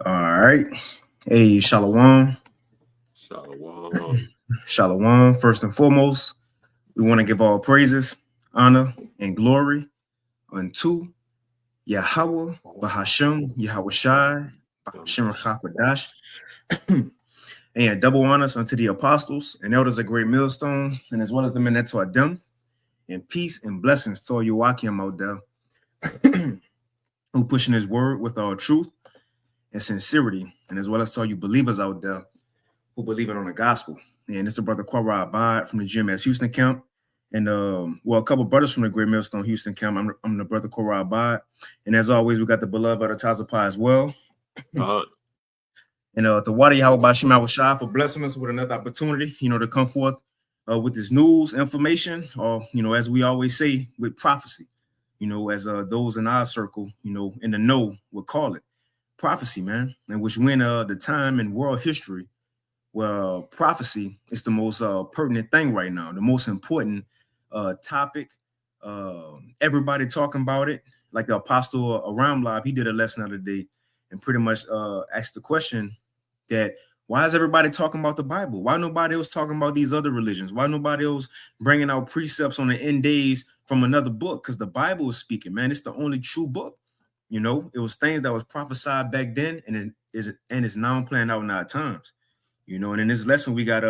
All right. Hey, Shalom. Shalom. Shalom. First and foremost, we want to give all praises, honor, and glory unto Yahweh, Bahashem, Yahweh Shai, Bahashem Rachakadash, and double honors unto the apostles and elders of Great Millstone, and as well as the men that taught them, and peace and blessings to all you Wakim out there who pushing his word with all truth and sincerity, and as well as to all you believers out there who believe it on the gospel. And it's a brother Quara Abad from the GMS Houston camp. And a couple brothers from the Great Millstone Houston camp. I'm the brother Quara Abad. And as always, we got the beloved Tazapai as well. Uh, And the Wadi Yahweh Bashim Shah for blessing us with another opportunity, to come forth with this news, information, or, as we always say, with prophecy, as those in our circle, in the know would call it prophecy, man. And which when the time in world history, well, prophecy is the most pertinent thing right now, the most important topic. Everybody talking about it. Like the apostle around live, he did a lesson of the day and pretty much asked the question that why is everybody talking about the Bible? Why nobody else talking about these other religions? Why nobody else bringing out precepts on the end days from another book? Because the Bible is speaking, man. It's the only true book. It was things that was prophesied back then, and it's now playing out in our times. And in this lesson we got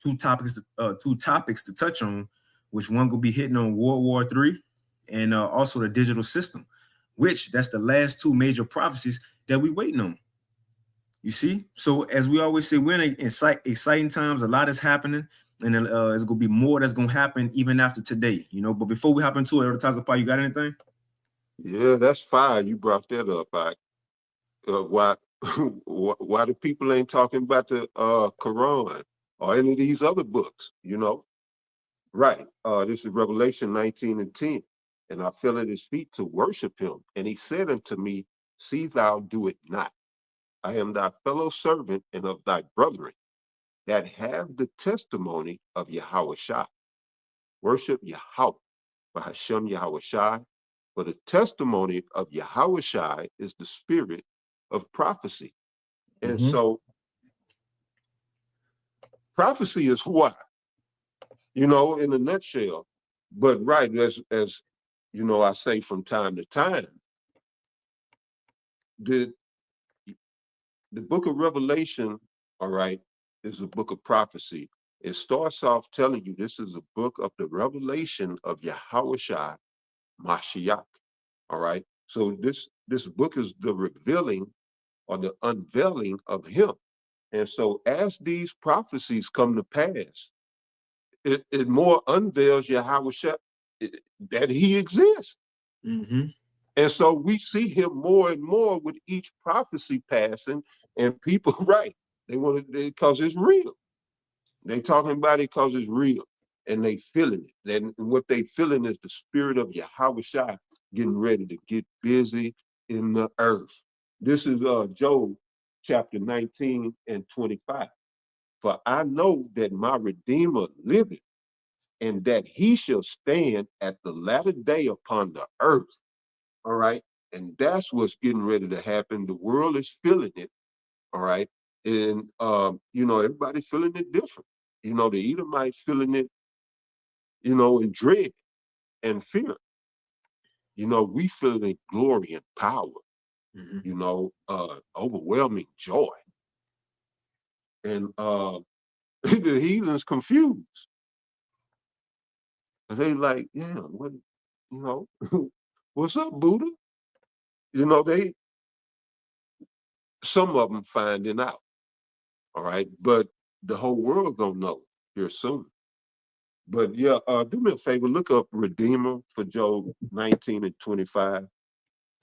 two topics to touch on, which one will be hitting on World War III and also the digital system, which that's the last two major prophecies that we waiting on. You see, so as we always say, we're in exciting times. A lot is happening, and it's gonna be more that's gonna happen even after today. But before we hop into it, Tazapah, you got anything? yeah, that's fine. You brought that up. Why why the people ain't talking about the Quran or any of these other books? Right. This is Revelation 19 and 10. And I fell at his feet to worship him. And he said unto me, see thou do it not. I am thy fellow servant and of thy brethren that have the testimony of Yahweh Shai. Worship Yahweh, Bahashem Yahweh Shai. For the testimony of Yahweh Shai is the spirit of prophecy. And Mm-hmm. so prophecy is what? In a nutshell. But right, as I say from time to time, the the book of Revelation, all right, is a book of prophecy. It starts off telling you this is a book of the revelation of Yahweh Shai Mashiach. All right. So this book is the revealing or the unveiling of him. And so as these prophecies come to pass, it more unveils Yahweh Shai that he exists. Mm-hmm. And so we see him more and more with each prophecy passing, and people, right, they want to, because it's real. They talking about it because it's real, and they feeling it. Then what they feeling is the spirit of Yahweh Shai getting ready to get busy in the earth. This is Job chapter 19 and 25. For I know that my Redeemer liveth, and that he shall stand at the latter day upon the earth. All right. And that's what's getting ready to happen. The world is feeling it. All right. And, everybody's feeling it different. The Edomites feeling it, in dread and fear. We feel it in glory and power, Mm-hmm. overwhelming joy. And the heathens confused. And they like, yeah, what, you know, what's up, Buddha? They, some of them finding out. All right. But the whole world gonna know here soon. But yeah, do me a favor, look up Redeemer for Job 19 and 25.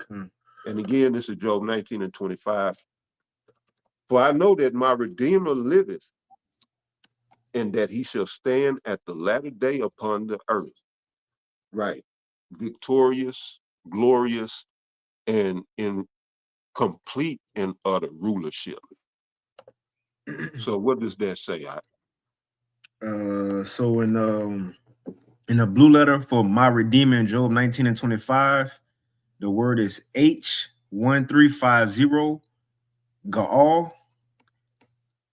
Okay. And again, this is Job 19 and 25. For I know that my Redeemer liveth, and that he shall stand at the latter day upon the earth. Right. Victorious, glorious, and in complete and utter rulership. So what does that say? So in the blue letter for my Redeemer in Job 19 and 25, the word is H1350 Gaal,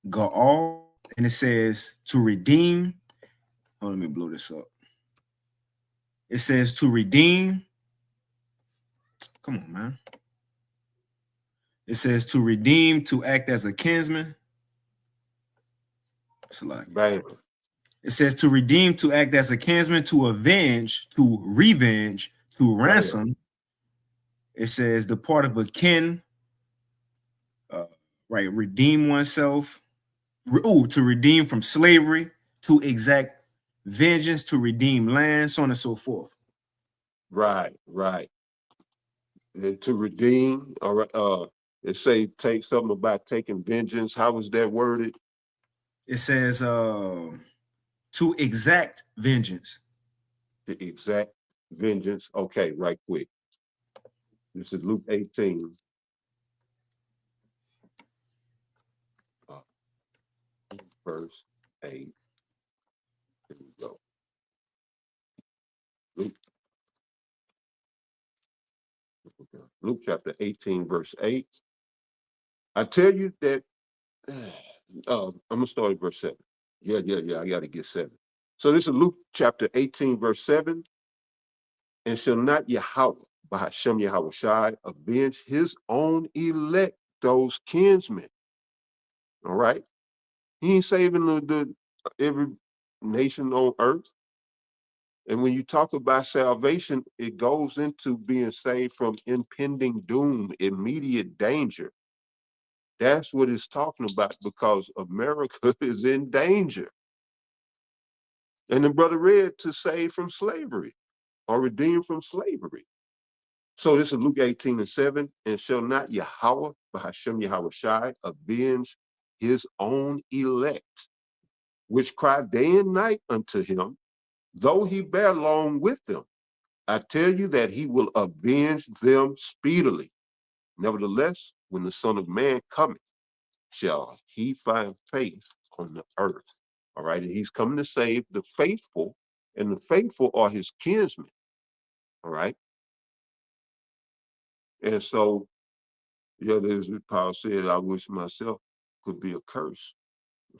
Gaal, and it says to redeem. Oh, let me blow this up. It says to redeem. Come on, man. It says to redeem, to act as a kinsman. Baby. It says to redeem, to act as a kinsman, to avenge, to revenge, to ransom. It says the part of a kin, right? Redeem oneself. To redeem from slavery, to exact vengeance, to redeem land, so on and so forth. Right. And to redeem, all right. It say take something about taking vengeance. How was that worded? It says to exact vengeance. The exact vengeance. Okay, right quick. This is Luke 18. Verse 8. Here we go. Luke chapter 18, verse 8. I tell you that, I'm going to start at verse 7. Yeah. I got to get 7. So this is Luke chapter 18, verse 7. And shall not Yahweh, Bahashem Yahweh Shai, avenge his own elect, those kinsmen. All right. He ain't saving the every nation on earth. And when you talk about salvation, it goes into being saved from impending doom, immediate danger. That's what it's talking about, because America is in danger. And the brother read to save from slavery or redeem from slavery. So this is Luke 18 and 7. And shall not Yahweh, Bahashem Yahweh Shai, avenge his own elect, which cry day and night unto him, though he bear long with them? I tell you that he will avenge them speedily. Nevertheless, when the Son of Man cometh, shall he find faith on the earth? All right. And he's coming to save the faithful, and the faithful are his kinsmen. All right. And so, yeah, there's what Paul said, I wish myself could be a curse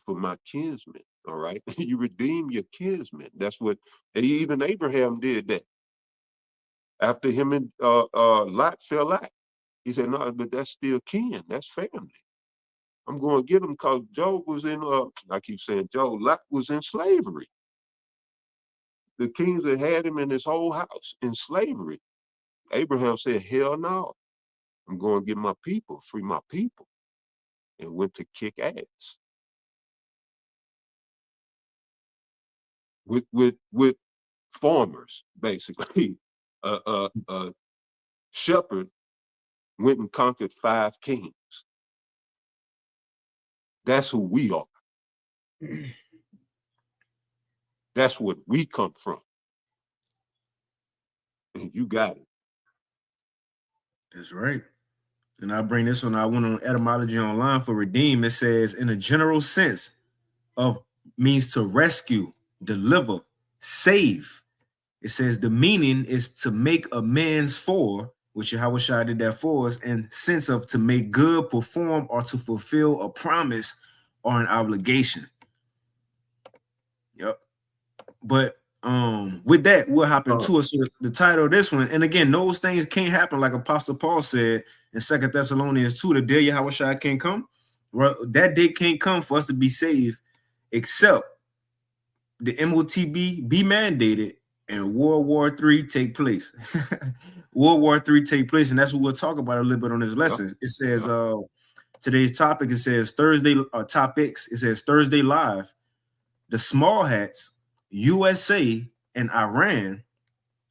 for my kinsmen. All right. You redeem your kinsmen. That's what, and even Abraham did that. After him and Lot fell out, he said, no, but that's still kin. That's family. I'm going to get him because Job was in, I keep saying Job, Lot was in slavery. The kings that had him in his whole house in slavery. Abraham said, hell no. I'm going to get my people, free my people, and went to kick ass. With farmers, basically. Shepherd went and conquered 5 kings. That's who we are. That's what we come from. And you got it. That's right. And I bring this one. I went on etymology online for redeem. It says, in a general sense, of means to rescue, deliver, save. It says the meaning is to make amends for, which Yahweh Shai did that for us, and sense of to make good, perform, or to fulfill a promise or an obligation. Yep. But with that, we'll hop into it. So the title of this one, and again, those things can't happen, like Apostle Paul said in 2 Thessalonians 2, the day Yahweh Shai can't come. Well, that day can't come for us to be saved, except the MOTB be mandated and World War III take place. World War III take place, and that's what we'll talk about a little bit on this lesson. It says today's topic, it says Thursday topics, it says Thursday live, the small hats, USA and Iran,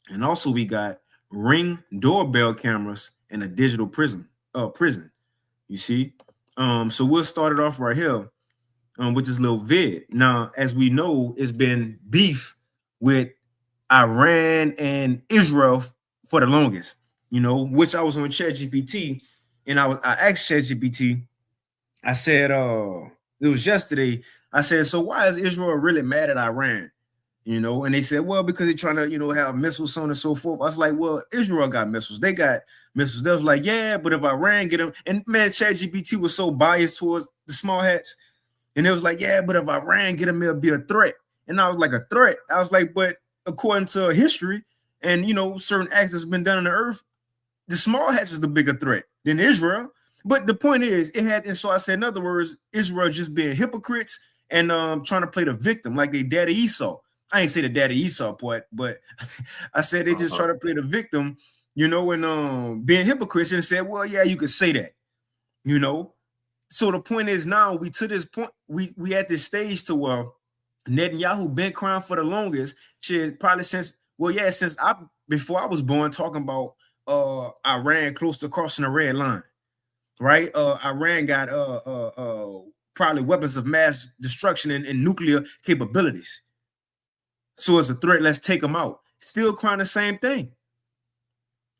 and also we got Ring doorbell cameras and a digital prison. You see? So we'll start it off right here with this little vid. Now, as we know, it's been beef with Iran and Israel for the longest, which I was on ChatGPT, and I asked ChatGPT, I said, it was yesterday, I said, so why is Israel really mad at Iran? And they said, well, because they're trying to, have missiles, so on and so forth. I was like, well, Israel got missiles. They got missiles. They was like, yeah, but if Iran get them, and man, ChatGPT was so biased towards the small hats. And it was like, yeah, but if Iran get them, it'll be a threat. And I was like, a threat? I was like, but according to history and, certain acts that's been done on the earth, the small hats is the bigger threat than Israel. But the point is, and so I said, in other words, Israel just being hypocrites and trying to play the victim like they daddy Esau. I ain't say the daddy Esau part, but I said they just try to play the victim, and being hypocrites, and said, well, yeah, you could say that, So the point is now we to this point, we at this stage to where Netanyahu been crying for the longest, shit, probably since before I was born, talking about Iran close to crossing the red line, right? Iran got probably weapons of mass destruction and nuclear capabilities. So it's a threat, let's take them out. Still crying the same thing.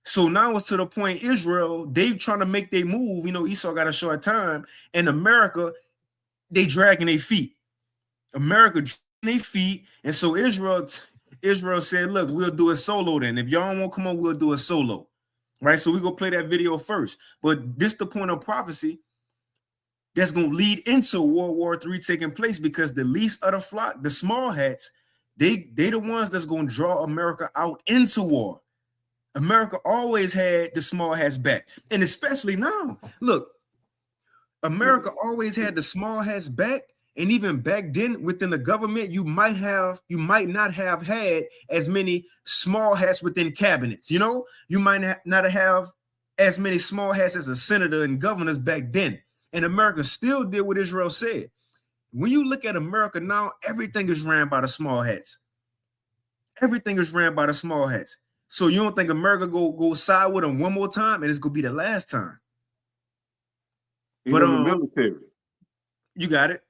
So now it's to the point Israel, they trying to make their move. Esau got a short time, and America, they dragging their feet. America dragging their feet, and so Israel said, look, we'll do it solo then. If y'all won't come on, we'll do it solo. Right? So we go play that video first. But this the point of prophecy that's going to lead into World War III taking place, because the least of the flock, the small hats, they the ones that's going to draw America out into war. America always had the small hats back, and especially now. Look, America always had the small hats back, and even back then within the government, you might not have had as many small hats within cabinets. You might not have as many small hats as a senator and governors back then, and America still did what Israel said. When you look at America now, everything is ran by the small hats. Everything is ran by the small hats. So you don't think America go side with them one more time and it's gonna be the last time? Even the military. You got it.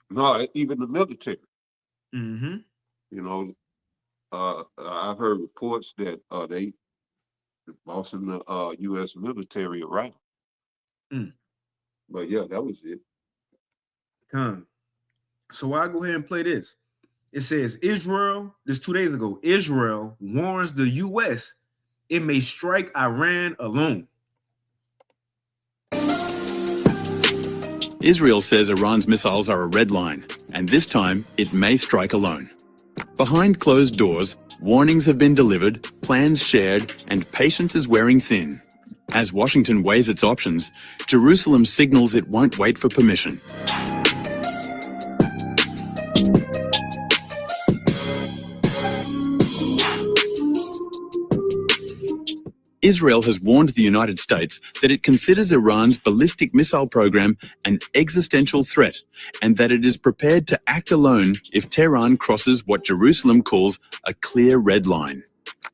No, even the military. Mm-hmm. I've heard reports that they bossing the U.S. military around. But yeah, that was it. So I'll go ahead and play this. It says Israel, this 2 days ago, Israel warns the U.S. it may strike Iran alone. Israel says Iran's missiles are a red line, and this time it may strike alone. Behind closed doors, warnings have been delivered, plans shared, and patience is wearing thin. As Washington weighs its options, Jerusalem signals it won't wait for permission. Israel has warned the United States that it considers Iran's ballistic missile program an existential threat, and that it is prepared to act alone if Tehran crosses what Jerusalem calls a clear red line.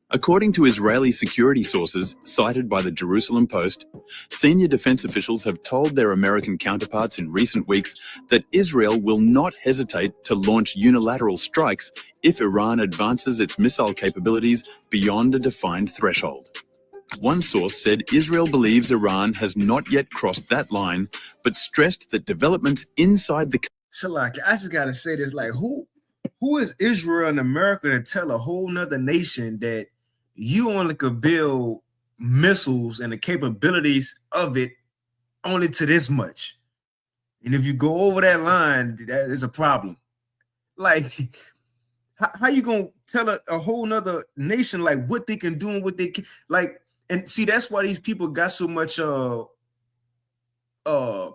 According to Israeli security sources cited by the Jerusalem Post, senior defense officials have told their American counterparts in recent weeks that Israel will not hesitate to launch unilateral strikes if Iran advances its missile capabilities beyond a defined threshold. One source said Israel believes Iran has not yet crossed that line, but stressed that developments inside the... Salaki, I just gotta say this, like, who is Israel and America to tell a whole nother nation that you only could build missiles and the capabilities of it only to this much? And if you go over that line, that is a problem. Like, how you gonna tell a whole nother nation like what they can do and what they can, like? And see, that's why these people got so much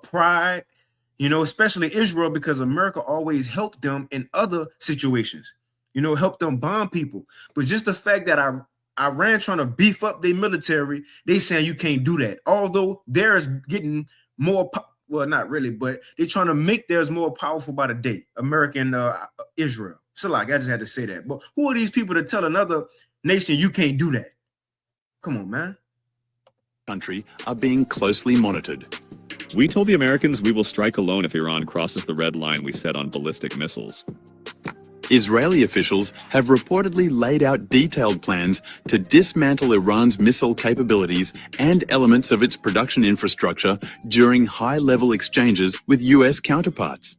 pride, especially Israel, because America always helped them in other situations, helped them bomb people. But just the fact that Iran trying to beef up their military, they saying you can't do that. Although theirs getting more, well, not really, but they're trying to make theirs more powerful by the day, America and Israel. So like, I just had to say that. But who are these people to tell another nation you can't do that? Come on, man. Country are being closely monitored. We told the Americans we will strike alone if Iran crosses the red line we set on ballistic missiles. Israeli officials have reportedly laid out detailed plans to dismantle Iran's missile capabilities and elements of its production infrastructure during high-level exchanges with US counterparts.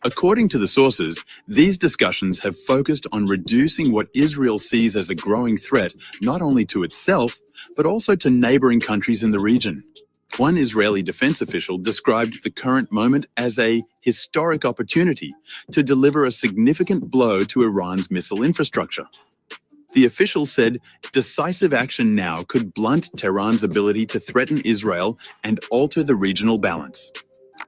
According to the sources, these discussions have focused on reducing what Israel sees as a growing threat, not only to itself, but also to neighboring countries in the region. One Israeli defense official described the current moment as a historic opportunity to deliver a significant blow to Iran's missile infrastructure. The official said decisive action now could blunt Tehran's ability to threaten Israel and alter the regional balance.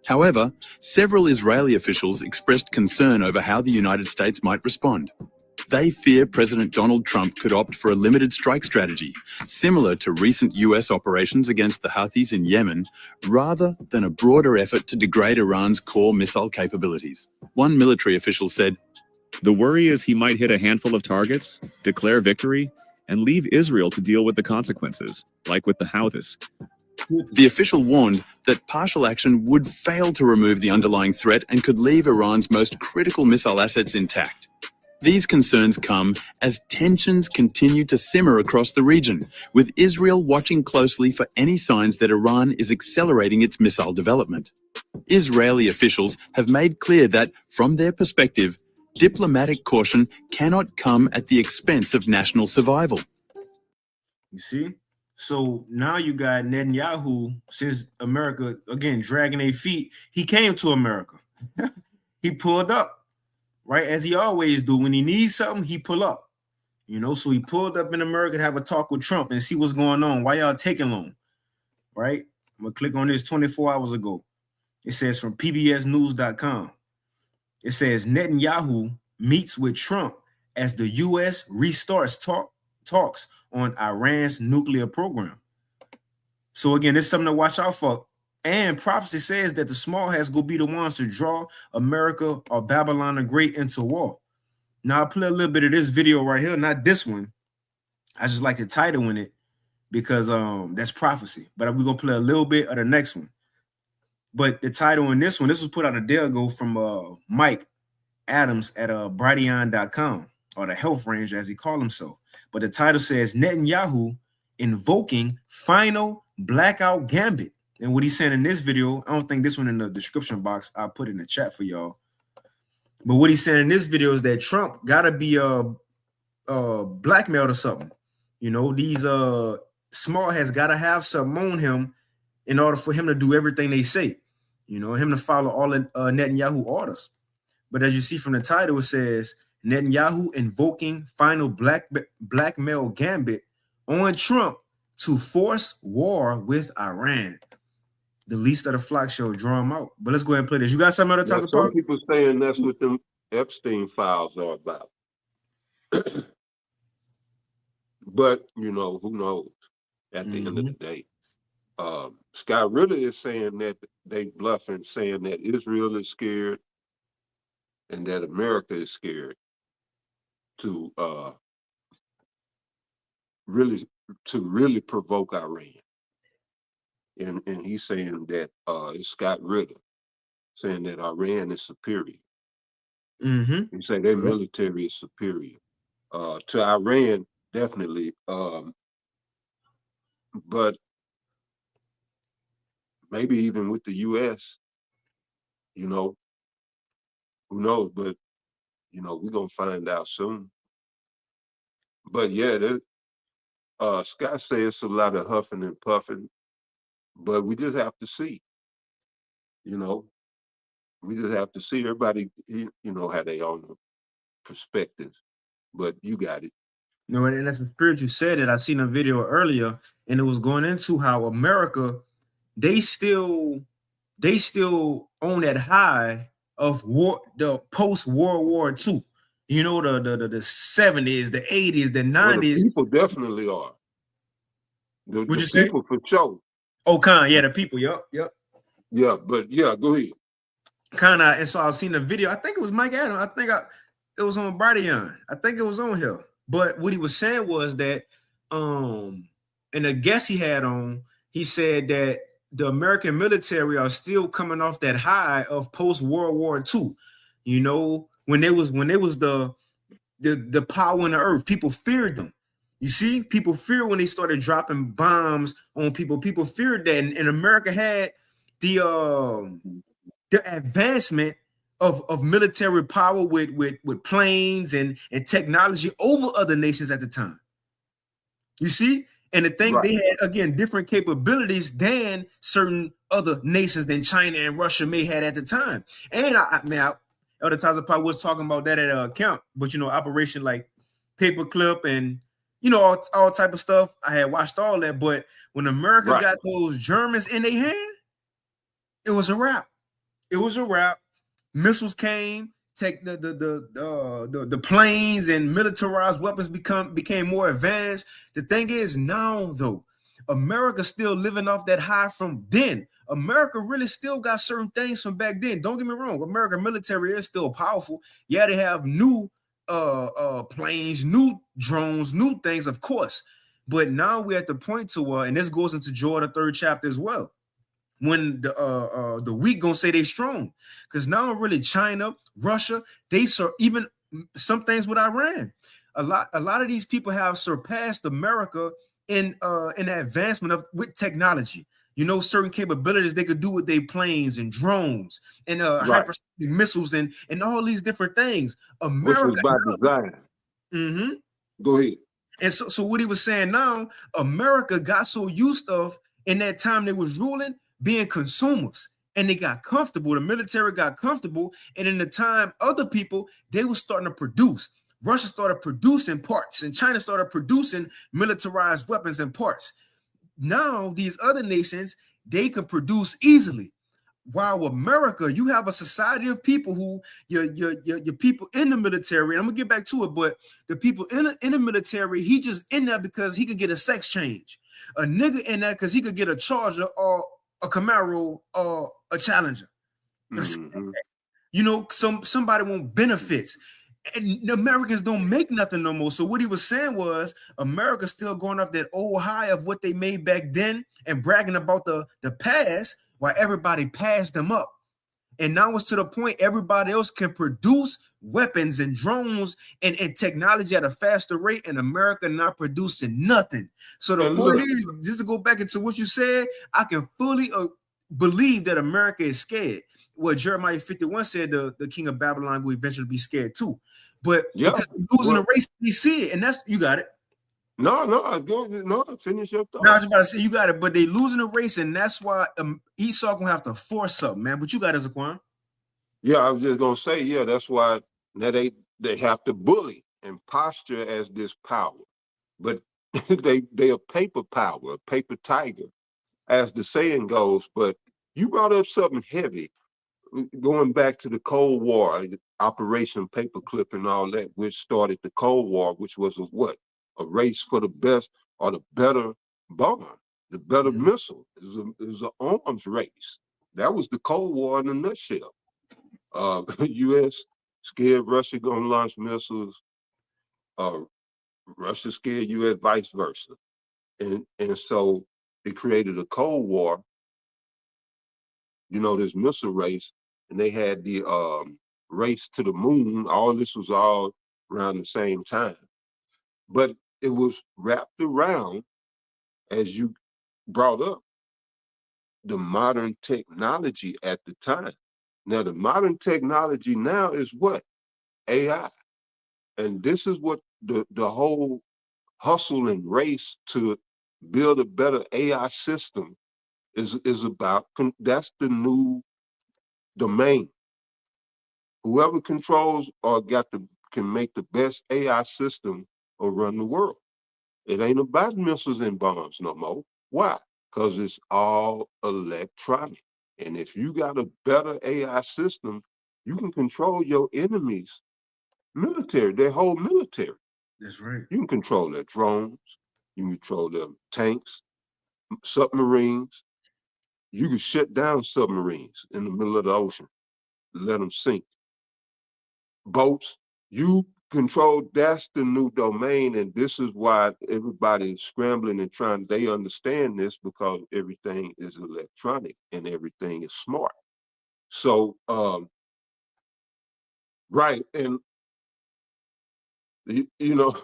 However, several Israeli officials expressed concern over how the United States might respond. They fear President Donald Trump could opt for a limited strike strategy, similar to recent US operations against the Houthis in Yemen, rather than a broader effort to degrade Iran's core missile capabilities. One military official said, "The worry is he might hit a handful of targets, declare victory, and leave Israel to deal with the consequences, like with the Houthis." The official warned that partial action would fail to remove the underlying threat and could leave Iran's most critical missile assets intact. These concerns come as tensions continue to simmer across the region, with Israel watching closely for any signs that Iran is accelerating its missile development. Israeli officials have made clear that, from their perspective, diplomatic caution cannot come at the expense of national survival. You see? So now you got Netanyahu, since America, again, dragging their feet, he came to America. He pulled up, right? As he always do. When he needs something, he pull up. You know, so he pulled up in America to have a talk with Trump and see what's going on. Why y'all taking long, right? I'm going to click on this 24 hours ago. It says from pbsnews.com. It says Netanyahu meets with Trump as the U.S. restarts talks on Iran's nuclear program. So again, it's something to watch out for. And prophecy says that the small hats will be the ones to draw America or Babylon the Great into war. Now, I'll play a little bit of this video right here, not this one. I just like the title in it because that's prophecy. But we're going to play a little bit of the next one. But the title in this one, this was put out a day ago from Mike Adams at Brighteon.com, or the Health Ranger as he called himself. But the title says Netanyahu invoking final blackout gambit. And what he's saying in this video, I don't think this one in the description box, I'll put it in the chat for y'all. But what he's saying in this video is that Trump gotta be blackmailed or something. You know, these small hats gotta have something on him in order for him to do everything they say. You know, him to follow all of Netanyahu orders. But as you see from the title, it says Netanyahu invoking final blackmail gambit on Trump to force war with Iran. The least of the flock shall draw him out. But let's go ahead and play this. You got some other types of some people saying that's what them Epstein files are about. But, you know, who knows at the end of the day. Scott Ritter is saying that they bluffing, saying that Israel is scared and that America is scared to really provoke Iran. And he's saying that it's Scott Ritter saying that Iran is superior. He said their military is superior to Iran, definitely. But maybe even with the U.S., you know, who knows? But you know, we're gonna find out soon. But yeah, Scott says it's a lot of huffing and puffing, but we just have to see. You know, we just have to see. Everybody, you know, have their own perspectives. But you got it. No, and that's the spirit you said it. I seen a video earlier, and it was going into how America, they still own that high of war, the post World War II. You know, the 70s, the 80s, the 90s. Well, the people definitely are. What'd you say? People for sure. Oh, yeah, the people. Yep. Yeah, but yeah, go ahead. And so I seen the video. I think it was Mike Adams. I think it was on Brighteon. I think it was on here. But what he was saying was that, and the guest he had on, he said that the American military are still coming off that high of post World War II. You know, when it was the power in the earth, people feared them. You see, people feared when they started dropping bombs on people. People feared that, and America had the advancement of military power with planes and technology over other nations at the time. You see? And the thing, they had, again, different capabilities than certain other nations than China and Russia may had at the time. And other times I probably was talking about that at a camp, but operation like Paperclip and all type of stuff. I had watched all that, but when America got those Germans in their hand, it was a wrap. It was a wrap. Missiles came. The planes and militarized weapons became more advanced. The thing is now, though, America still living off that high from then. America really still got certain things from back then. Don't get me wrong. American military is still powerful. Yeah, they have new planes, new drones, new things, of course. But now we're at the point to and this goes into Joel the 3rd chapter as well. When the weak gonna say they strong, because now really China, Russia, they even some things with Iran. A lot of these people have surpassed America in the advancement with technology. Certain capabilities they could do with their planes and drones and hypersonic missiles and all these different things. America, which was by design. Mm-hmm. Go ahead. And so what he was saying now, America got so used of in that time they was ruling, being consumers, and they got comfortable. The military got comfortable, and in the time other people, they were starting to produce. Russia started producing parts, and China started producing militarized weapons and parts. Now these other nations, they can produce easily. While America, you have a society of people who your people in the military. I'm gonna get back to it, but the people in the military, he just in there because he could get a sex change. A nigga in there because he could get a Charger or a Camaro or a Challenger. Mm-hmm. Somebody want benefits. And the Americans don't make nothing no more. So what he was saying was America's still going off that old high of what they made back then and bragging about the past while everybody passed them up. And now it's to the point everybody else can produce weapons and drones and technology at a faster rate, and America not producing nothing. So the point is, just to go back into what you said, I can fully believe that America is scared. What Jeremiah 51 said, the king of Babylon will eventually be scared too. But because losing the race, we see it, and that's, you got it. No, finish your thought. No, I was about to say you got it, but they losing the race, and that's why Esau gonna have to force something, man. But you got it, Zaquan. Yeah, I was just gonna say, yeah, that's why now they have to bully and posture as this power, but they a paper power, a paper tiger, as the saying goes. But you brought up something heavy, going back to the Cold War, Operation Paperclip and all that, which started the Cold War, which was a race for the best or the better bomb, the better missile. It was an arms race. That was the Cold War in a nutshell. U.S. scared Russia gonna launch missiles. Russia scared U.S. vice versa, and so it created a Cold War. This missile race, and they had the race to the moon. All this was all around the same time, but it was wrapped around, as you brought up, the modern technology at the time. Now, the modern technology now is what? AI. And this is what the whole hustle and race to build a better AI system is about. That's the new domain. Whoever controls or can make the best AI system will run the world. It ain't about missiles and bombs no more. Why? Because it's all electronic. And if you got a better AI system, you can control your enemies' military, their whole military. That's right. You can control their drones, you can control their tanks, submarines. You can shut down submarines in the middle of the ocean, let them sink. Boats, you control, that's the new domain, and this is why everybody's scrambling and trying. They understand this because everything is electronic and everything is smart. So right, and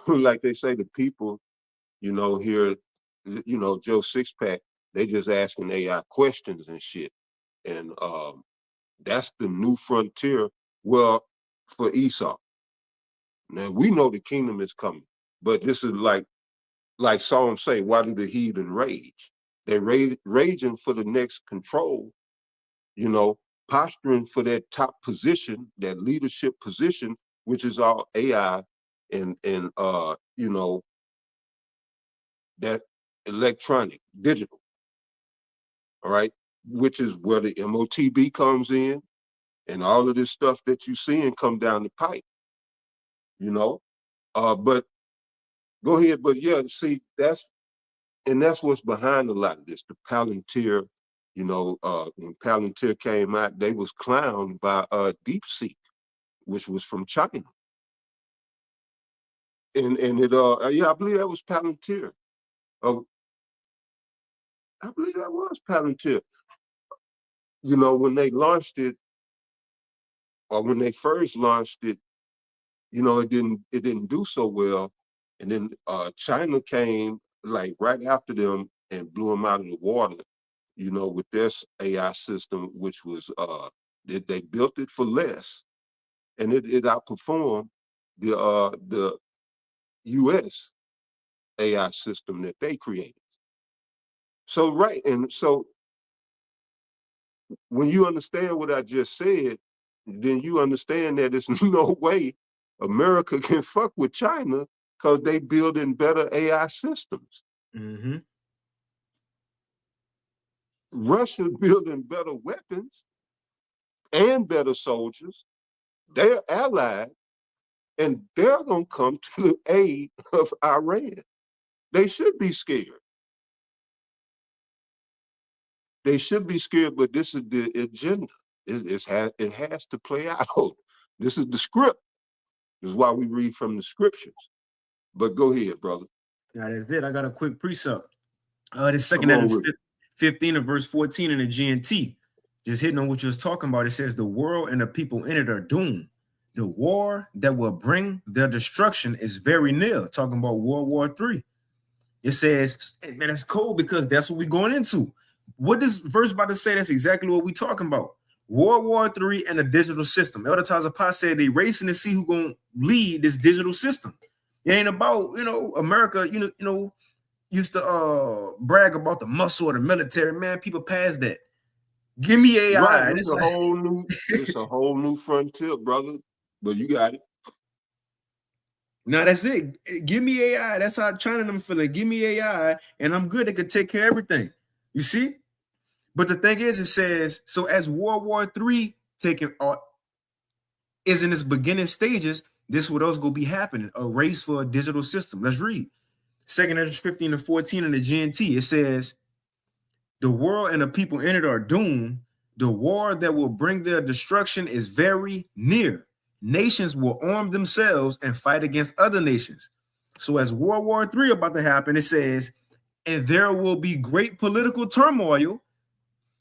like they say, the people here, Joe Sixpack, they just asking AI questions and shit, and that's the new frontier Well, for Esau. Now we know the kingdom is coming, but this is like Psalms say, why do the heathen rage? They're raging for the next control, you know, posturing for that top position, that leadership position, which is all AI and you know, that electronic, digital, all right, which is where the MOTB comes in and all of this stuff that you see and come down the pipe, you know. But go ahead, but yeah, see, that's what's behind a lot of this. The Palantir, you know, when Palantir came out, they was clowned by DeepSeek, which was from China. And it yeah, I believe that was Palantir. Uh, I believe that was Palantir. You know, when they launched it, or when they first launched it, you know, it didn't do so well. And then China came like right after them and blew them out of the water, you know, with their AI system, which was they built it for less, and it outperformed the U.S. AI system that they created. So right, and so when you understand what I just said, then you understand that there's no way America can fuck with China because they building better AI systems. Mm-hmm. Russia building better weapons and better soldiers. They're allied, and they're gonna come to the aid of Iran. They should be scared. They should be scared, but this is the agenda. It has to play out. This is the script. This is why we read from the scriptures. But go ahead, brother. Now that's it. I got a quick precept. The second Come out on of with it. 15 of verse 14 in the GNT, just hitting on what you was talking about. It says the world and the people in it are doomed. The war that will bring their destruction is very near. Talking about World War III. It says, man, that's cold because that's what we're going into. What this verse about to say? That's exactly what we're talking about. World War III and a digital system. Elder Tazapah said they racing to see who's gonna lead this digital system. It ain't about, you know, America, you know, used to brag about the muscle of the military. Man, people past that. Give me AI. Right, it's a whole new frontier, brother. But you got it. Now that's it. Give me AI. That's how China them feeling. Give me AI, and I'm good. It could take care of everything. You see? But the thing is, it says, so as World War III is in its beginning stages, this what else gonna be happening. A race for a digital system. Let's read. 2nd Ezra 15 to 14 in the GNT. It says, the world and the people in it are doomed. The war that will bring their destruction is very near. Nations will arm themselves and fight against other nations. So as World War III about to happen, it says, and there will be great political turmoil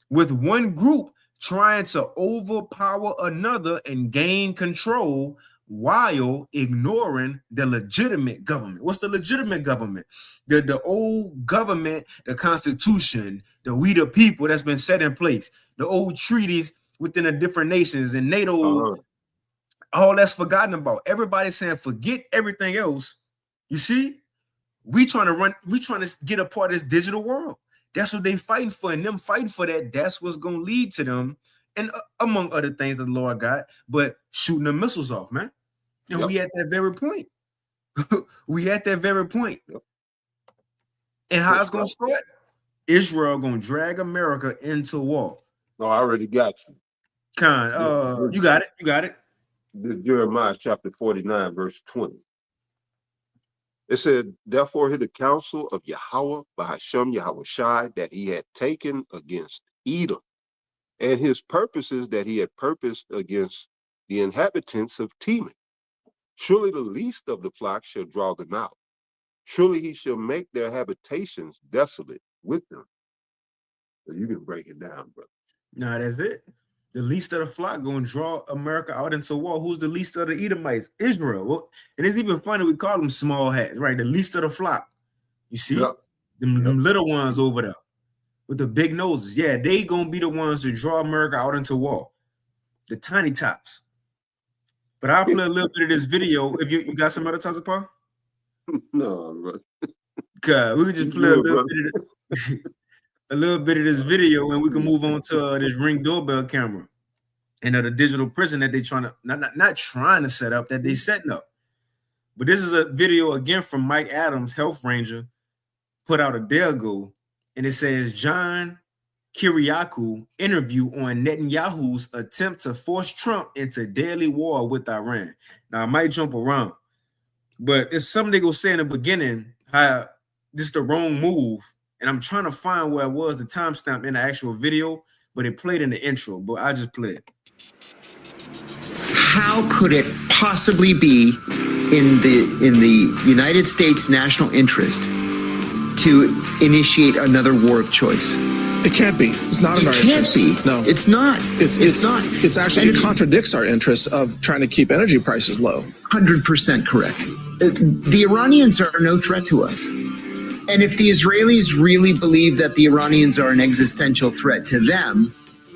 with one group trying to overpower another and gain control while ignoring the legitimate government. What's the legitimate government? The old government, the Constitution, the we the people that's been set in place, the old treaties within the different nations and NATO, all that's forgotten about. Everybody's saying forget everything else. You see, we trying to get a part of this digital world. That's what they fighting for, and them fighting for that. That's what's gonna lead to them, and among other things that the Lord got, but shooting the missiles off, man. And we at that very point. We at that very point. Yep. And how it's gonna start? Israel gonna drag America into war. No, I already got you. You got it. You got it. This Jeremiah chapter 49, verse 20. It said, therefore hear the counsel of Yahweh by Hashem Yahweh Shai that he had taken against Edom, and his purposes that he had purposed against the inhabitants of Teman. Surely the least of the flock shall draw them out. Surely he shall make their habitations desolate with them. So you can break it down, brother. Nah, that's it. The least of the flock going to draw America out into war. Who's the least of the Edomites? Israel. Well, and it's even funny we call them small hats, right? The least of the flock. You see? Yep. Them little ones over there with the big noses. Yeah, they going to be the ones to draw America out into war. The tiny tops. But I'll play a little bit of this video. If you got some other times, Paul? No, bro. God, we could just play a little bit of this video, and we can move on to this Ring doorbell camera and the digital prison that they trying to not trying to set up, that they setting up. But this is a video again from Mike Adams, health ranger, put out a day ago, and it says John Kiriakou interview on Netanyahu's attempt to force Trump into deadly war with Iran. Now I might jump around, but it's something they go say in the beginning how this is the wrong move, and I'm trying to find where it was the timestamp in the actual video, but it played in the intro. But I just played it. How could it possibly be in the United States national interest to initiate another war of choice? It can't be. It's not in our interest. It can't be. No, it's not. It's not. It's actually, it contradicts our interests of trying to keep energy prices low. 100% correct. The Iranians are no threat to us. And if the Israelis really believe that the Iranians are an existential threat to them,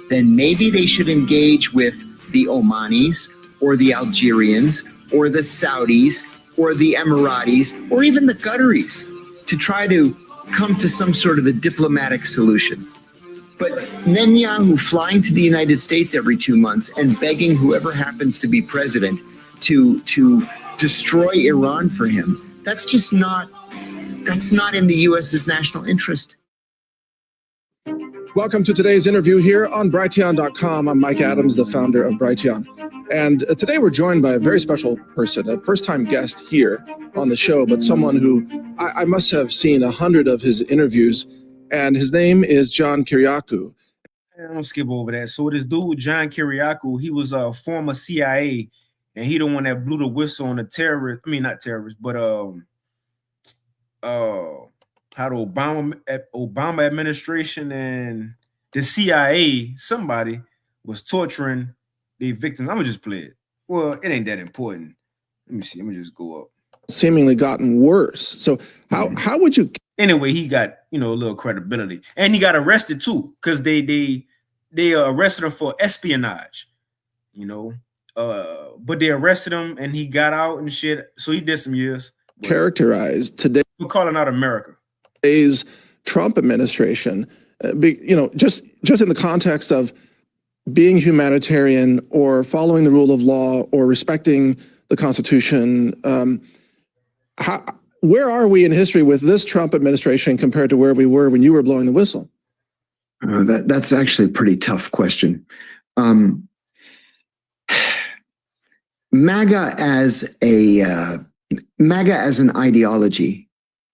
then maybe they should engage with the Omanis or the Algerians or the Saudis or the Emiratis or even the Qataris to try to come to some sort of a diplomatic solution. But Netanyahu flying to the United States every 2 months and begging whoever happens to be president to destroy Iran for him, that's not in the U.S.'s national interest. Welcome to today's interview here on Brighteon.com. I'm Mike Adams, the founder of Brighteon. And today we're joined by a very special person, a first-time guest here on the show, but someone who I must have seen 100 of his interviews, and his name is John Kiriakou. I'm gonna skip over that. So this dude, John Kiriakou, he was a former CIA, and he the one that blew the whistle on the terrorist. I mean, not terrorists, but how the Obama administration and the CIA, somebody was torturing the victims. I'm gonna just play it. Well, it ain't that important. Let me see. Let me just go up. Seemingly gotten worse. So how would you? Anyway, he got a little credibility, and he got arrested too because they arrested him for espionage. But they arrested him and he got out and shit. So he did some years. Characterize today. We're calling out America. Today's Trump administration, just in the context of being humanitarian or following the rule of law or respecting the Constitution. Where are we in history with this Trump administration compared to where we were when you were blowing the whistle? That's actually a pretty tough question. MAGA as an ideology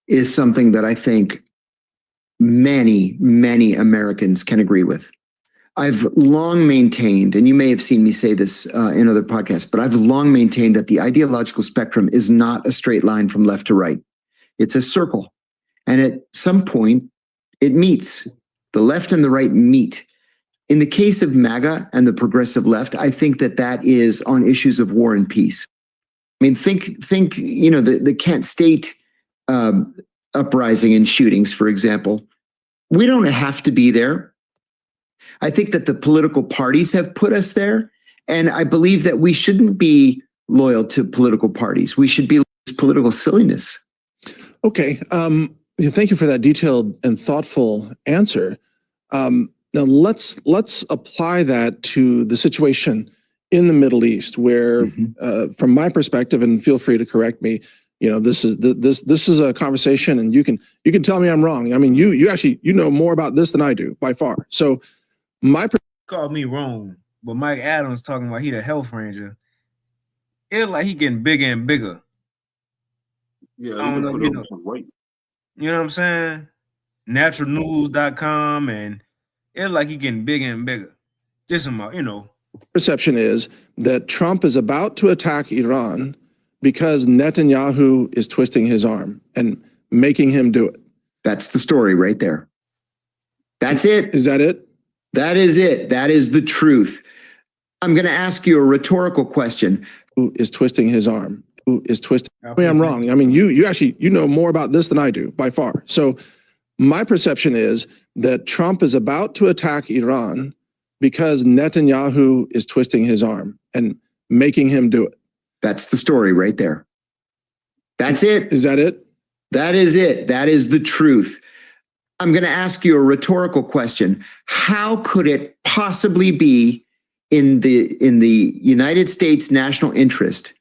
is something that I think many, many Americans can agree with. I've long maintained, and you may have seen me say this in other podcasts, but I've long maintained that the ideological spectrum is not a straight line from left to right. It's a circle. And at some point, it meets. The left and the right meet. In the case of MAGA and the progressive left, I think that is on issues of war and peace. I mean, think the Kent State uprising and shootings, for example. We don't have to be there. I think that the political parties have put us there, and I believe that we shouldn't be loyal to political parties. We should be political silliness. Okay, thank you for that detailed and thoughtful answer. Now let's apply that to the situation in the Middle East, where, from my perspective, and feel free to correct me, this is a conversation, and you can tell me I'm wrong. I mean, you actually know more about this than I do by far. So. Called me wrong, but Mike Adams talking about he the health ranger. It's like he getting bigger and bigger. Yeah, I don't know, some weight. You know what I'm saying? Naturalnews.com, and it's like he getting bigger and bigger. This Perception is that Trump is about to attack Iran because Netanyahu is twisting his arm and making him do it. That's the story right there. That's it. Is that it? That is it. That is the truth. I'm going to ask you a rhetorical question. Who is twisting his arm? Who is twisting? I mean, I'm wrong. I mean, you actually know more about this than I do by far. So my perception is that Trump is about to attack Iran because Netanyahu is twisting his arm and making him do it. That's the story right there. That's it. Is that it? That is it. That is the truth. I'm going to ask you a rhetorical question. How could it possibly be in the United States national interest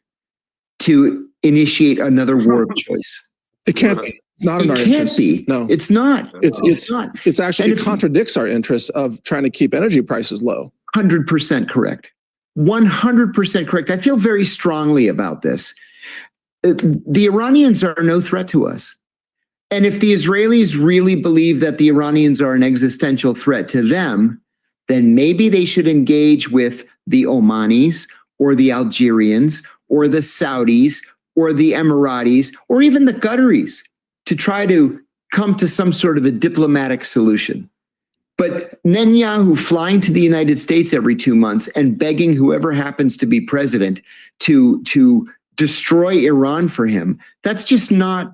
to initiate another war of choice? It can't be. It's not in our It can't interest. be. No, It's not. It's not. it's actually, And it if- contradicts our interests of trying to keep energy prices low. 100% correct. 100% correct. I feel very strongly about this. The Iranians are no threat to us. And if the Israelis really believe that the Iranians are an existential threat to them, then maybe they should engage with the Omanis or the Algerians or the Saudis or the Emiratis or even the Qataris to try to come to some sort of a diplomatic solution. But Netanyahu flying to the United States every 2 months and begging whoever happens to be president to destroy Iran for him, that's not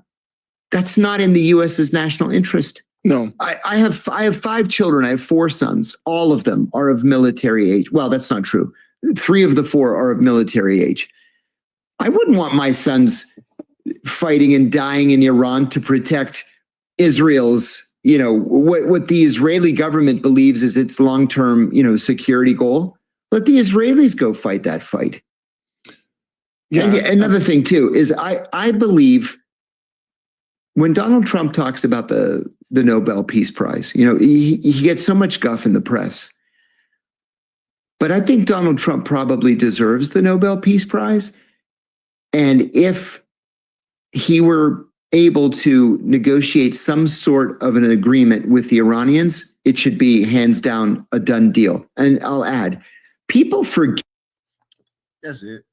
in the US's national interest. No. I have 5 children. I have 4 sons. All of them are of military age. Well, that's not true. 3 of the 4 are of military age. I wouldn't want my sons fighting and dying in Iran to protect Israel's, what the Israeli government believes is its long-term, security goal. Let the Israelis go fight that fight. Yeah. And another thing too is I believe when Donald Trump talks about the Nobel Peace Prize, he gets so much guff in the press. But I think Donald Trump probably deserves the Nobel Peace Prize. And if he were able to negotiate some sort of an agreement with the Iranians, it should be hands down a done deal. And I'll add, people forget. That's it.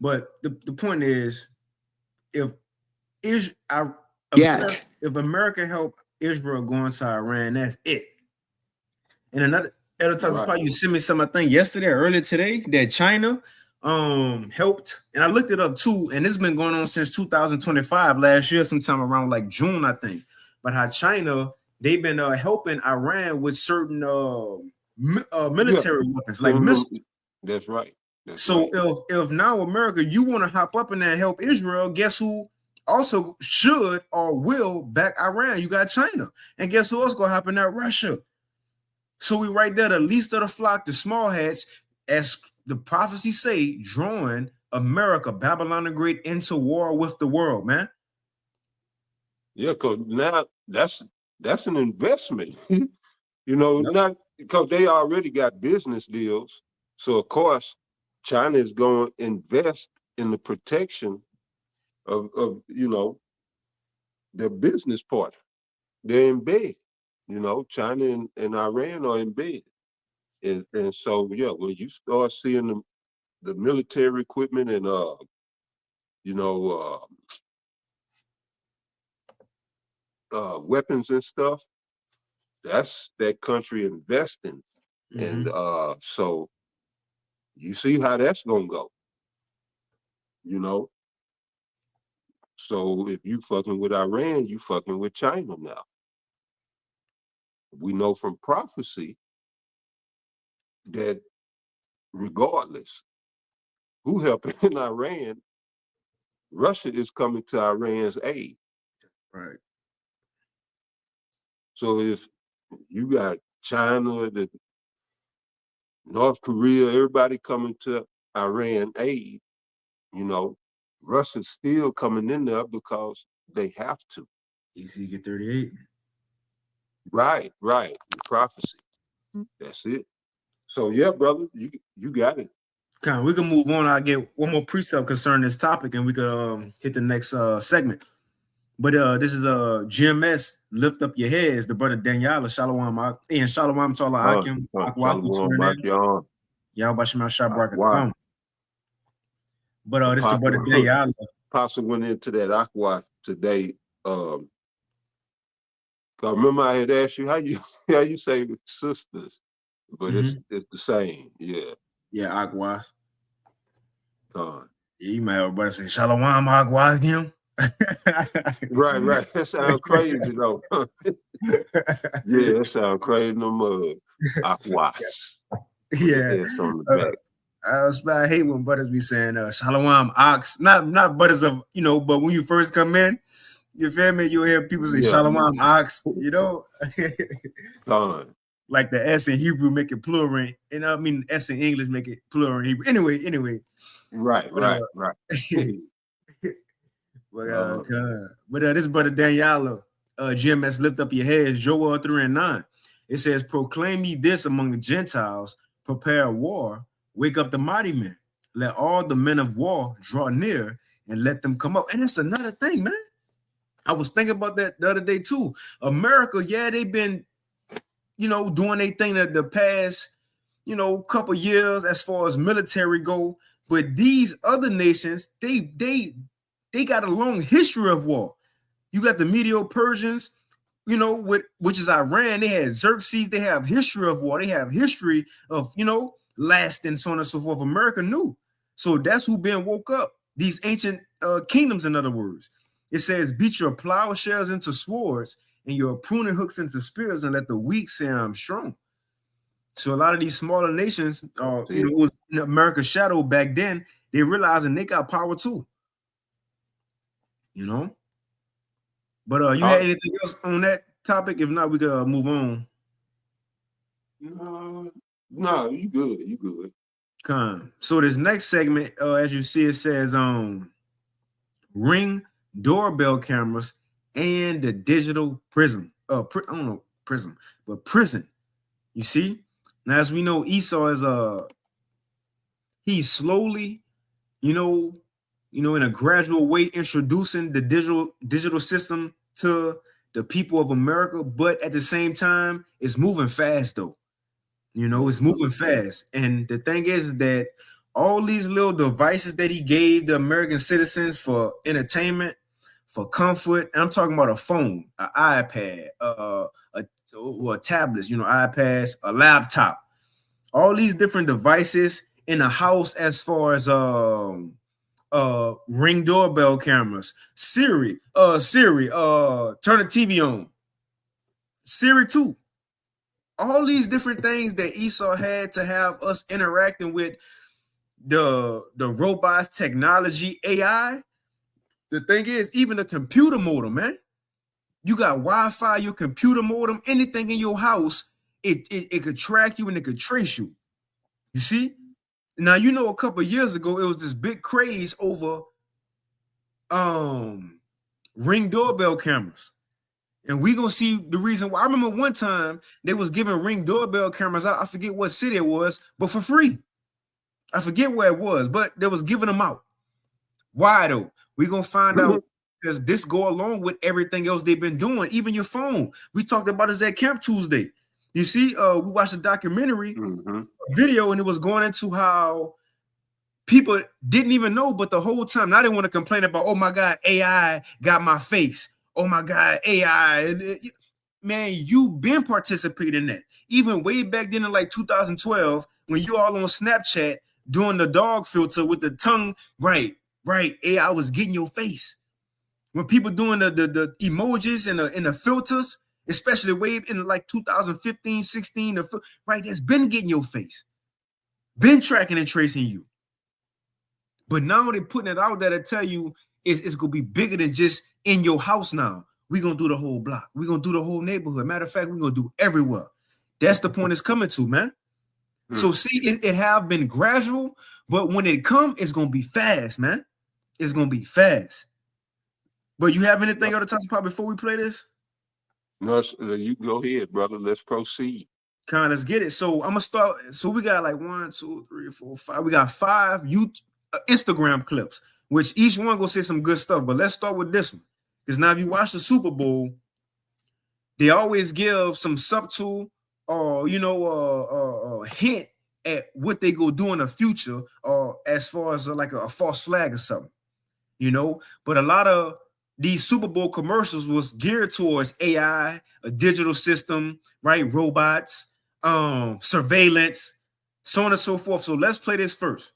But the point is, if America helped Israel go into Iran, that's it. And another time, you sent me something, I think yesterday or earlier today, that China helped, and I looked it up too, and it's been going on since 2025, last year, sometime around like June, I think. But how China, they've been helping Iran with certain military weapons, like missiles. That's right. If now America, you want to hop up in there and help Israel, guess who also should or will back Iran? You got China. And guess who else gonna hop in there? Russia. So we right there, the least of the flock, the small hats, as the prophecies say, drawing America, Babylon the Great, into war with the world, man. Yeah, because now that's an investment. Not because they already got business deals. So of course, China is going to invest in the protection of their business partner. They're in bed. China and Iran are in bed. And so, yeah, when you start seeing the military equipment and, weapons and stuff, that's that country investing. Mm-hmm. And so you see how that's going to go, So if you fucking with Iran, you fucking with China now. We know from prophecy that regardless who helping Iran, Russia is coming to Iran's aid. Right. So if you got China, the North Korea, everybody coming to Iran aid, Russia's still coming in there because they have to. EC 38. Right. The prophecy. That's it. So yeah, brother, you got it. We can move on. I'll get one more precept concerning this topic, and we could hit the next segment. But this is GMS, lift up your heads. The brother Daniela, Shalom, and Shalom to Allah Akim, Y'all Bashima Shabrak. But this is the brother Daniela. Apostle went into that aqua today. I remember I had asked you how you say sisters, but it's the same, yeah. Yeah, Agwas. Yeah, you might have brother say Shalom Agwas him. Right. That sounds crazy though. Yeah, that sounds crazy. No mud. Aquas. Yeah. On the back. I hate when brothers be saying Shalom Ox. Not brothers of, but when you first come in, you feel me? You'll hear people say Yeah. Shalom Ox, Gone. like the S in Hebrew make it plural, and I mean S in English make it plural in Hebrew. Anyway. Right. But this brother Daniela, GMS, lift up your heads, Joel 3:9. It says, proclaim ye this among the Gentiles, prepare war, wake up the mighty men, let all the men of war draw near, and let them come up. And that's another thing, man. I was thinking about that the other day too. America, yeah, they've been, doing their thing the past, couple years as far as military go. But these other nations, they got a long history of war. You got the Medo-Persians, which is Iran. They had Xerxes. They have history of war. They have history of, lasting, so on and so forth. America knew. So that's who been woke up. These ancient kingdoms, in other words. It says, beat your plowshares into swords and your pruning hooks into spears, and let the weak say I'm strong. So a lot of these smaller nations, it was in America's shadow back then, they realizing they got power too. But you had anything else on that topic? If not, we could move on. No, you good. So this next segment, as you see, it says Ring doorbell cameras and the digital prison. I don't know prison, but prison. You see? Now, as we know, Esau is he's slowly, in a gradual way introducing the digital system to the people of America, but at the same time, it's moving fast though. It's moving fast. And the thing is that all these little devices that he gave the American citizens for entertainment, for comfort, and I'm talking about a phone, an iPad, a tablet, iPads, a laptop, all these different devices in the house as far as Ring doorbell cameras, Siri, turn the TV on, Siri 2. All these different things that Esau had to have us interacting with the robots, technology, AI. The thing is, even the computer modem, man. You got Wi-Fi, your computer modem, anything in your house, it could track you and it could trace you. You see? Now, a couple of years ago, it was this big craze over Ring doorbell cameras. And we gonna see the reason why. I remember one time they was giving Ring doorbell cameras out. I forget what city it was, but for free. I forget where it was, but they was giving them out. Why though? We gonna find out, because this go along with everything else they've been doing. Even your phone. We talked about this at Camp Tuesday. You see, we watched a documentary video, and it was going into how people didn't even know, but the whole time, now they want to complain about, oh my God, AI got my face. Oh my God, AI. Man, you've been participating in that. Even way back then in like 2012, when you all on Snapchat doing the dog filter with the tongue, right, AI was getting your face. When people doing the emojis and the filters, especially way in like 2015, 16, right, that's been getting your face. Been tracking and tracing you. But now they're putting it out there to tell you it's going to be bigger than just in your house now. We're going to do the whole block. We're going to do the whole neighborhood. Matter of fact, we're going to do everywhere. That's the point it's coming to, man. So see, it have been gradual, but when it come, it's going to be fast, man. It's going to be fast. But you have anything else to talk about before we play this? No, you go ahead, brother. Let's proceed. Let's get it. So I'm going to start. So we got like 1, 2, 3, 4, 5. We got 5 Instagram clips, which each one gonna say some good stuff. But let's start with this one, because now if you watch the Super Bowl, they always give some subtle or hint at what they go do in the future, or as far as like a false flag or something, But a lot of these Super Bowl commercials was geared towards AI, a digital system, right? Robots, surveillance, so on and so forth. So let's play this first.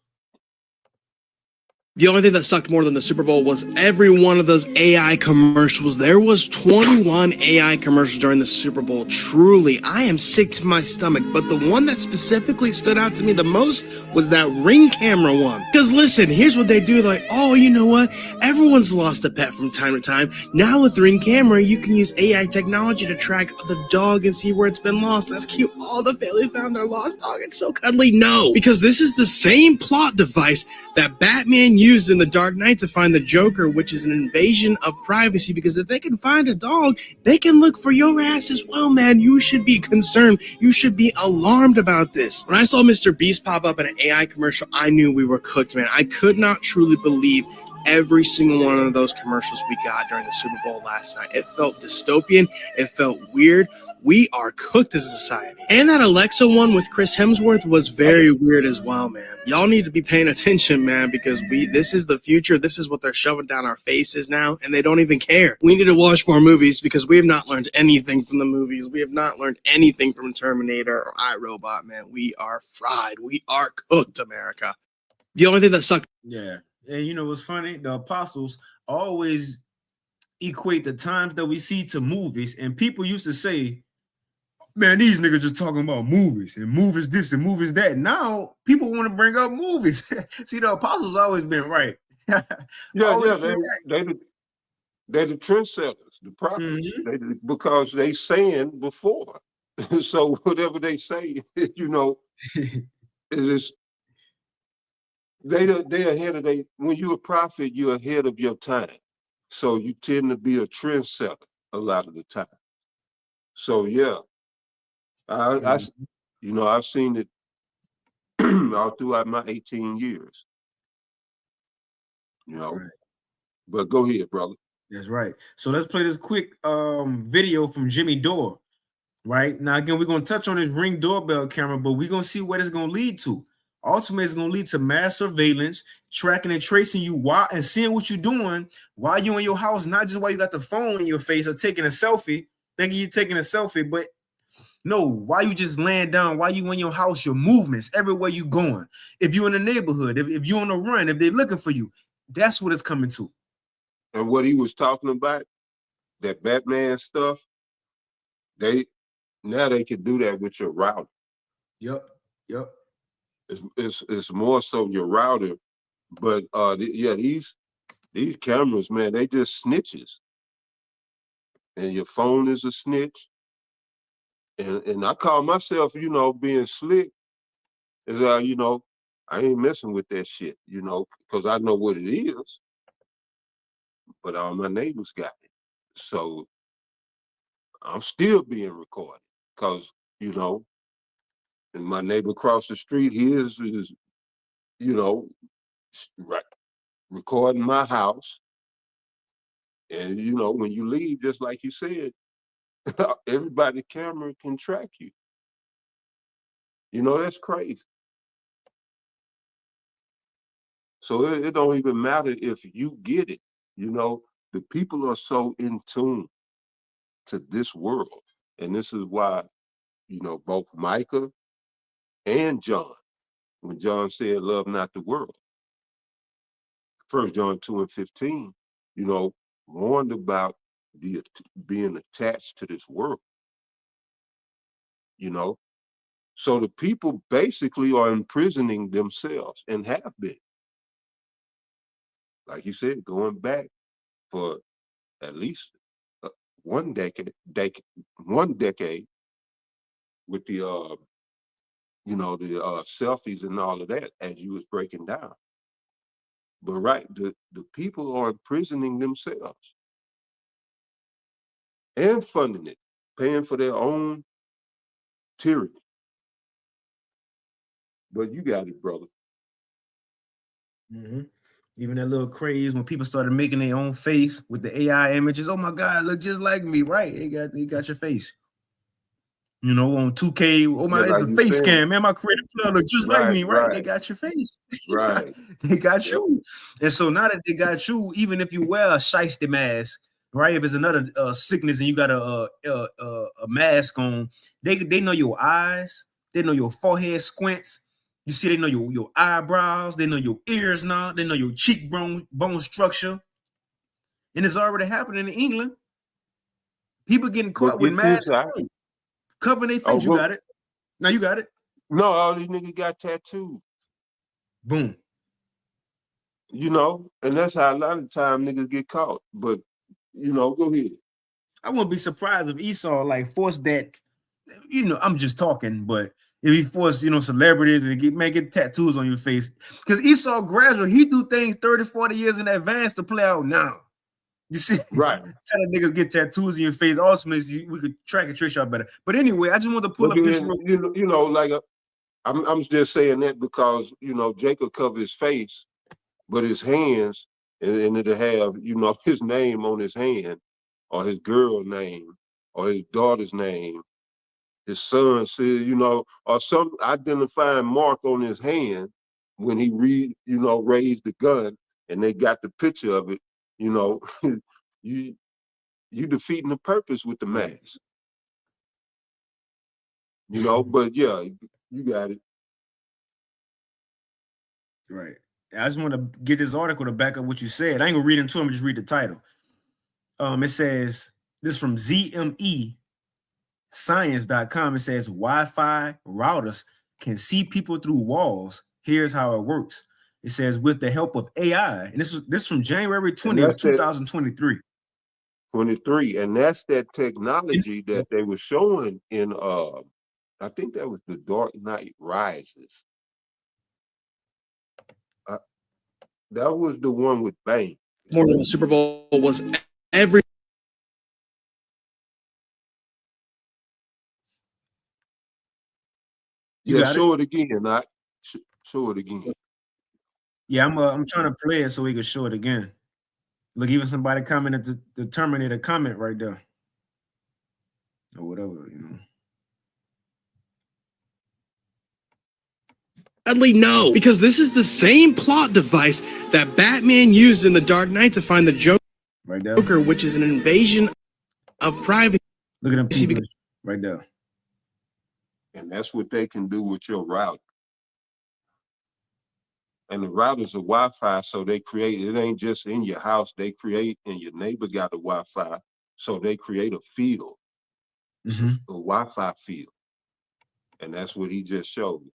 The only thing that sucked more than the Super Bowl was every one of those AI commercials. There was 21 AI commercials during the Super Bowl. Truly, I am sick to my stomach. But the one that specifically stood out to me the most was that Ring camera one. Because listen, here's what they do. They're like, oh, you know what? Everyone's lost a pet from time to time. Now with Ring camera, you can use AI technology to track the dog and see where it's been lost. That's cute. Oh, the family found their lost dog. It's so cuddly. No, because this is the same plot device that Batman used in The Dark Knight to find the Joker, which is an invasion of privacy, because if they can find a dog, they can look for your ass as well, man. You should be concerned. You should be alarmed about this. When I saw Mr. Beast pop up in an AI commercial, I knew we were cooked, man. I could not truly believe every single one of those commercials we got during the Super Bowl last night. It felt dystopian. It felt weird. We are cooked as a society. And that Alexa one with Chris Hemsworth was very weird as well, man. Y'all need to be paying attention, man, because this is the future. This is what they're shoving down our faces now, and they don't even care. We need to watch more movies because we have not learned anything from the movies. We have not learned anything from Terminator or iRobot, man. We are fried. We are cooked, America. The only thing that sucked. Yeah. And you know what's funny? The apostles always equate the times that we see to movies, and people used to say, man, these niggas just talking about movies and movies this and movies that. Now people want to bring up movies. See, the apostles always been right. Yeah, they're the trendsetters, the prophets. Mm-hmm. Because they saying before. So whatever they say, you know, it is they're ahead of when you're a prophet, you're ahead of your time. So you tend to be a trendsetter a lot of the time. So yeah. I've seen it all throughout my 18 years, you know. Right. But go ahead, brother. That's right. So let's play this quick video from Jimmy Dore. Right now, again, we're gonna touch on this Ring doorbell camera, but we're gonna see what it's gonna lead to. Ultimately, it's gonna lead to mass surveillance, tracking and tracing you while and seeing what you're doing while you're in your house, not just while you got the phone in your face or taking a selfie, thinking you're taking a selfie, but no, why you just laying down, why you in your house, your movements, everywhere you going. If you're in the neighborhood, if you're on a run, if they're looking for you, that's what it's coming to. And what he was talking about, that Batman stuff, now they can do that with your router. Yep. It's more so your router, but these cameras, man, they just snitches. And your phone is a snitch. And I call myself, you know, being slick, is you know, I ain't messing with that shit, you know, because I know what it is. But all my neighbors got it. So I'm still being recorded because, you know, and my neighbor across the street, his is, you know, right, recording my house. And, you know, when you leave, just like you said, everybody's camera can track you. You know, that's crazy. So it don't even matter if you get it. You know, the people are so in tune to this world. And this is why, you know, both Micah and John, when John said, love not the world, 1 John 2:15, you know, warned about being attached to this world. You know, so the people basically are imprisoning themselves and have been. Like you said, going back for at least one decade with the you know, the selfies and all of that, as you was breaking down. But right, the people are imprisoning themselves and funding it, paying for their own tyranny. But you got it, brother. Mm-hmm. Even that little craze when people started making their own face with the AI images. Oh my God, look just like me, right? They got your face. You know, on 2K. Oh my, it's a face cam, man. My creative player look just like me, right? They got your face. Right. They got you. And so now that they got you, even if you wear a shiesty mask, right? If it's another sickness and you got a mask on, they know your eyes, they know your forehead squints, You see, they know your eyebrows, they know your ears now, they know your cheekbone bone structure. And it's already happening in England. People getting But caught with get this, masks right? on, covering their Oh, face. You got it. Now you got it. no, all these niggas got tattoos. Boom. You know, and that's how a lot of time niggas get caught. But you know, go ahead. I wouldn't be surprised if Esau like forced that. You know, I'm just talking, but if he forced, you know, celebrities to get tattoos on your face, because Esau gradual, he do things 30, 40 years in advance to play out now. You see, Right. telling niggas get tattoos in your face, ultimately we could track and trace y'all better. But anyway, I just want to pull But up this then, real. you know, like I'm just saying that because you know Jacob covered his face, but his hands, and it'll have you know his name on his hand, or his girl name, or his daughter's name, his son said, you know, or some identifying mark on his hand when he raised the gun, and they got the picture of it. You know, you defeating the purpose with the mask. You know, but yeah, you got it. Right. I just want to get this article to back up what you said. I ain't gonna read into them, just read the title. It says this from ZME science.com. It says Wi-Fi routers can see people through walls. Here's how it works. It says with the help of AI, and this from January 20th, 2023. 23, and that's that technology that they were showing in I think that was The Dark Knight Rises. That was the one with Bane. More than the Super Bowl was every. You got show it again. Show it again. Yeah, I'm trying to play it so we can show it again. Look, even somebody commented the Terminator comment right there. Or whatever, you know. Sadly, no, because this is the same plot device that Batman used in The Dark Knight to find the Joker, right there. Which is an invasion of privacy. Look at them people right there. And that's what they can do with your router. And the routers are Wi-Fi, so they create, it ain't just in your house, they create, and your neighbor got a Wi-Fi, so they create a field, a Wi-Fi field. And that's what he just showed me.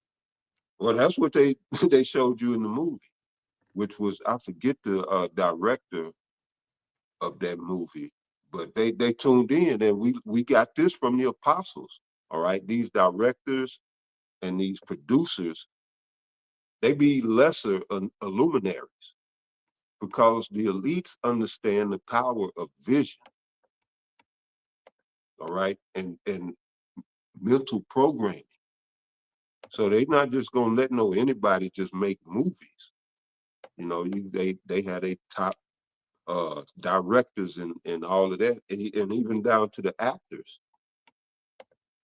Well, that's what they showed you in the movie, which was, I forget the director of that movie, but they tuned in, and we got this from the apostles. All right, these directors and these producers, they be lesser illuminaries because the elites understand the power of vision. All right, and mental programming. So they're not just gonna let anybody just make movies. You know, they had a top directors and all of that, and even down to the actors.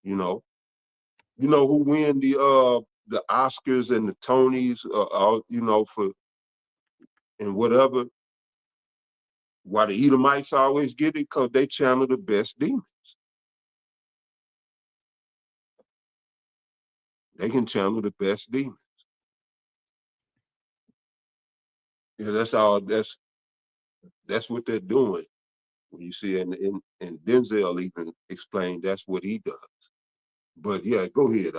You know who win the Oscars and the Tonys, all you know for and whatever. Why the Edomites always get it? Because they channel the best demons. They can channel the best demons. Yeah, that's all. That's what they're doing. When you see, and Denzel even explained that's what he does. But yeah, go ahead,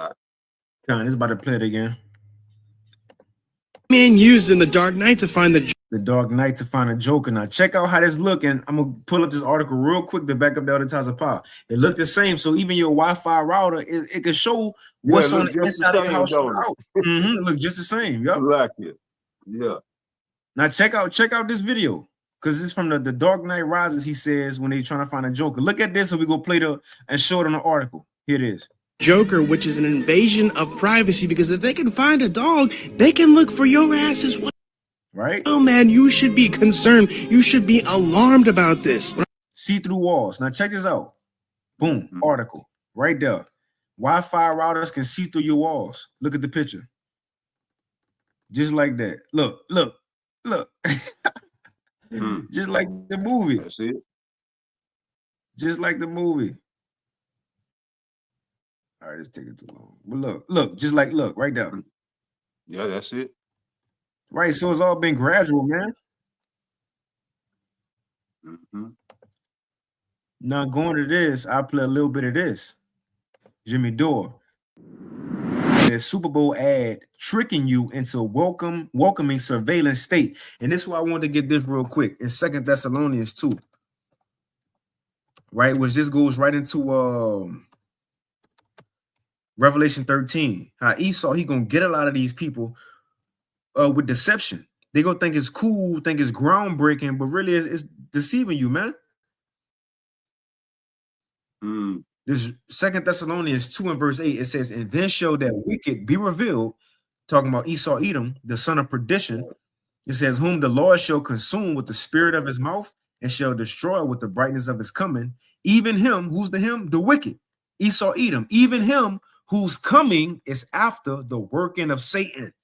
John, it's about to play it again. Man used in The Dark Knight to find the Dark Knight to find a Joker. Now check out how this look, and I'm gonna pull up this article real quick to back up the other types of power. It looked the same, so even your Wi-Fi router, it can show what's on the inside of your house. It look just the same. Yep. Like it. Yeah. Now check out this video, because it's from the Dark Knight Rises. He says when they're trying to find a Joker. Look at this, so we go play and show it on the article. Here it is. Joker, which is an invasion of privacy, because if they can find a dog, they can look for your ass as well. Right? Oh man, you should be concerned. You should be alarmed about this. See-through walls. Now check this out. Boom. Article right there. Wi-Fi routers can see through your walls. Look at the picture. Just like that. Look. Just like the movie. That's it. Just like the movie. All right, it's taking too long. But look, just like look right there. Yeah, that's it. Right. So it's all been gradual, man. Mm-hmm. Now going to this, I play a little bit of this. Jimmy Dore says Super Bowl ad tricking you into welcoming surveillance state. And this is why I wanted to get this real quick. In 2 Thessalonians 2, right? Which this goes right into Revelation 13. How Esau, he gonna get a lot of these people with deception. They gonna think it's cool, think it's groundbreaking, but really it's deceiving you, man. Mm. This 2 Thessalonians 2 and verse 8, it says, and then shall that wicked be revealed, talking about Esau Edom, the son of perdition. It says, whom the Lord shall consume with the spirit of his mouth and shall destroy with the brightness of his coming, even him, who's the him? The wicked, Esau Edom, even him whose coming is after the working of Satan.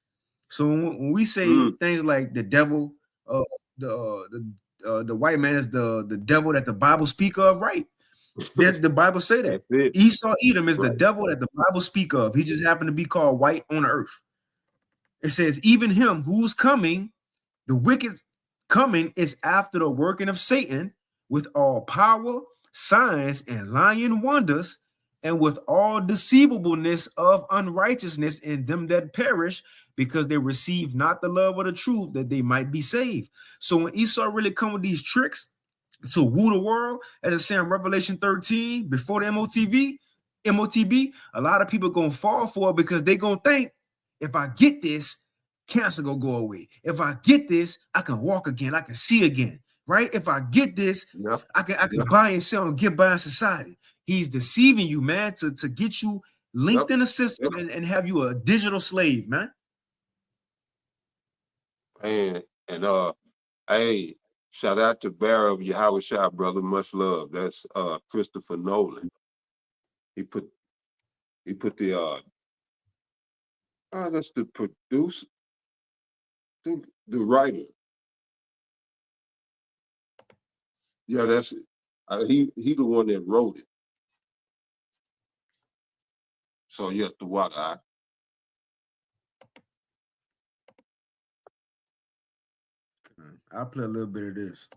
So when we say things like the devil, the white man is the devil that the Bible speak of, right? The Bible say that Esau Edom is the devil that the Bible speak of. He just happened to be called white on the earth. It says, even him who's coming, the wicked coming is after the working of Satan with all power, signs, and lying wonders, and with all deceivableness of unrighteousness in them that perish, because they receive not the love of the truth that they might be saved. So when Esau really come with these tricks to woo the world, as it's saying in Revelation 13, before the MOTB, a lot of people gonna fall for it because they gonna think, if I get this, cancer gonna go away. If I get this, I can walk again, I can see again, right? If I get this, I can buy and sell and get by in society. He's deceiving you, man, to get you linked in the system and have you a digital slave, man. And hey, shout out to Barry of Yahweh Shah, brother. Much love. That's Christopher Nolan. He put the that's the producer, the writer. Yeah, that's it. He the one that wrote it. So you have to watch. I'll play a little bit of this.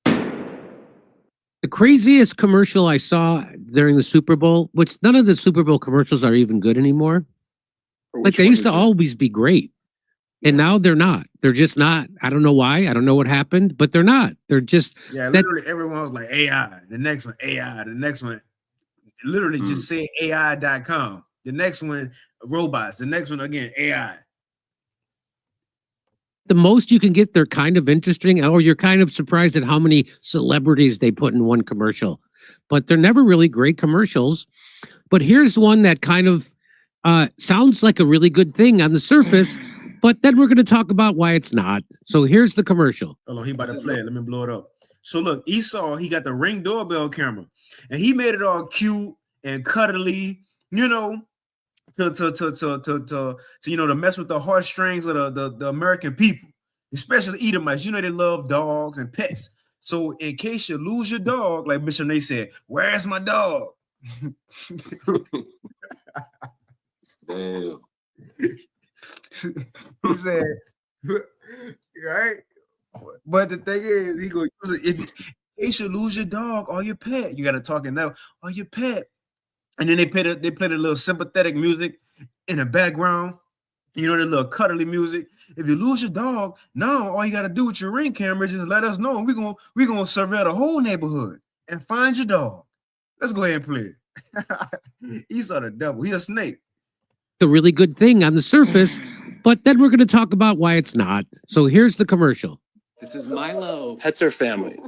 The craziest commercial I saw during the Super Bowl, which none of the Super Bowl commercials are even good anymore. Like they used to always be great. And now they're not. They're just not. I don't know why. I don't know what happened, but they're not. They're just. Yeah, literally everyone was like AI. The next one, AI. The next one, literally just say AI.com. The next one, robots. The next one, again, AI. The most you can get, they're kind of interesting, or you're kind of surprised at how many celebrities they put in one commercial. But they're never really great commercials. But here's one that kind of sounds like a really good thing on the surface, but then we're going to talk about why it's not. So here's the commercial. Hold on, he about to play it. Let me blow it up. So look, Esau, he got the Ring doorbell camera, and he made it all cute and cuddly, you know, to mess with the heartstrings of the American people, especially Edomites. You know, they love dogs and pets. So in case you lose your dog, like Bishop Nate said, where's my dog? Damn. He said, right? But the thing is, he go, if you should lose your dog or your pet, you got to talk it now, or your pet. And then they played a little sympathetic music in the background, you know, the little cuddly music. If you lose your dog, now all you got to do with your Ring cameras is let us know. We're gonna surveil the whole neighborhood and find your dog. Let's go ahead and play it. He's the devil. He's a snake. A really good thing on the surface, but then we're going to talk about why it's not. So here's the commercial. This is Milo. Pets are family,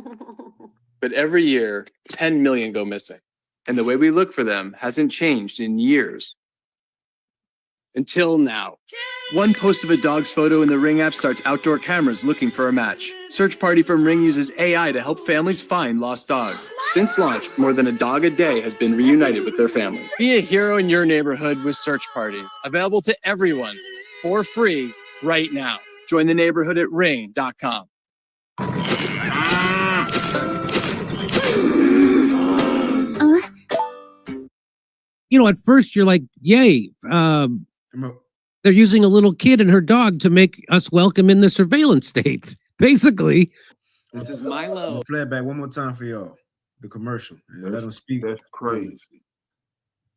but every year 10 million go missing, and the way we look for them hasn't changed in years. Until now. One post of a dog's photo in the Ring app starts outdoor cameras looking for a match. Search Party from Ring uses AI to help families find lost dogs. Since launch, more than a dog a day has been reunited with their family. Be a hero in your neighborhood with Search Party. Available to everyone for free right now. Join the neighborhood at ring.com. You know, at first you're like, yay. They're using a little kid and her dog to make us welcome in the surveillance state. Basically, This is Milo. I'll play it back one more time for y'all. The commercial. And let them speak. That's crazy.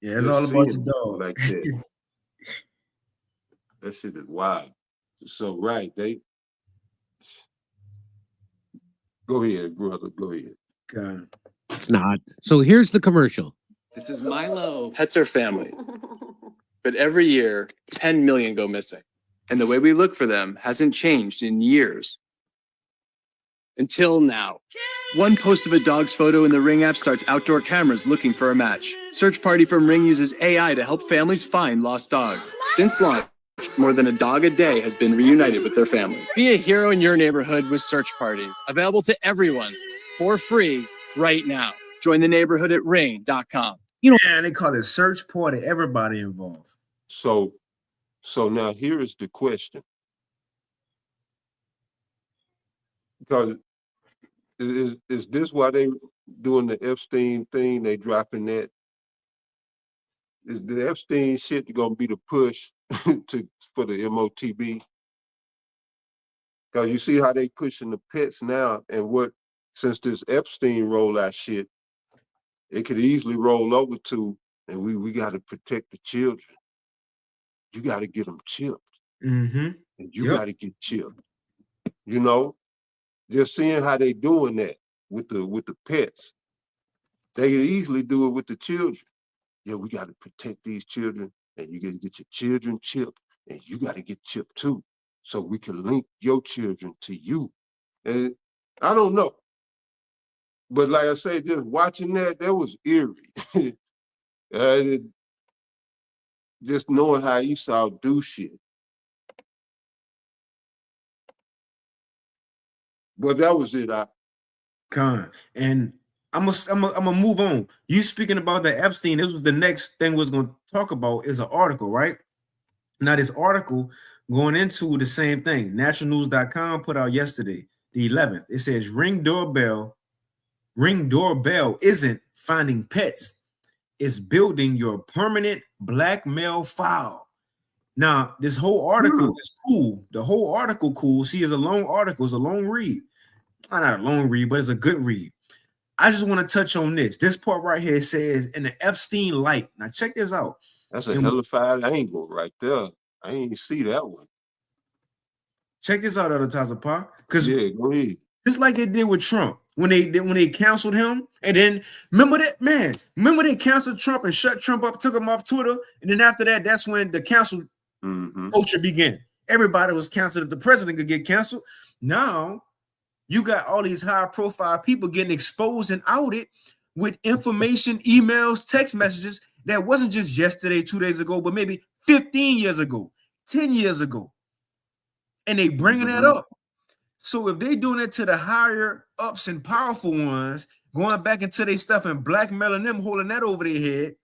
Yeah, it's Just all about seeing your it dog. like that. That shit is wild. So right, they go ahead, brother. Go ahead. Okay. it's not. So here's the commercial. This is Milo. Pets are family. But every year, 10 million go missing. And the way we look for them hasn't changed in years. Until now. One post of a dog's photo in the Ring app starts outdoor cameras looking for a match. Search Party from Ring uses AI to help families find lost dogs. Since launch, more than a dog a day has been reunited with their family. Be a hero in your neighborhood with Search Party. Available to everyone for free right now. Join the neighborhood at ring.com. Man, they call it search party. Everybody involved. So now here is the question. Because is this why they doing the Epstein thing? They dropping that? Is the Epstein shit gonna be the push for the MOTB? Because you see how they pushing the pets now, and since this Epstein rollout shit, it could easily roll over to, and we got to protect the children. You got to get them chipped, Mm-hmm. and you got to get chipped. You know, just seeing how they doing that with the pets, they could easily do it with the children. Yeah, we got to protect these children, and you got to get your children chipped, and you got to get chipped too, so we can link your children to you. And I don't know, but like I say, just watching that was eerie. Just knowing how Esau do shit. But that was it. And I'm gonna move on. You speaking about the Epstein? This was the next thing was gonna talk about is an article, right? Now this article going into the same thing. Naturalnews.com put out yesterday, the 11th. It says Ring Doorbell isn't finding pets. It's building your permanent blackmail file. Now, this whole article is cool. The whole article cool. See, it's a long article. It's a long read. Not a long read, but it's a good read. I just want to touch on this. This part right here says in the Epstein light. Now, check this out. That's a hellified angle right there. I ain't see that one. Check this out, other times of Pa. Because go ahead. Just like they did with Trump when they canceled him, and then remember they canceled Trump and shut Trump up, took him off Twitter, and then after that, that's when the cancel culture began. Everybody was canceled if the president could get canceled. Now you got all these high-profile people getting exposed and outed with information, emails, text messages that wasn't just yesterday, 2 days ago, but maybe 15 years ago, 10 years ago, and they bringing that up. So if they doing it to the higher ups and powerful ones, going back into their stuff and blackmailing them, holding that over their head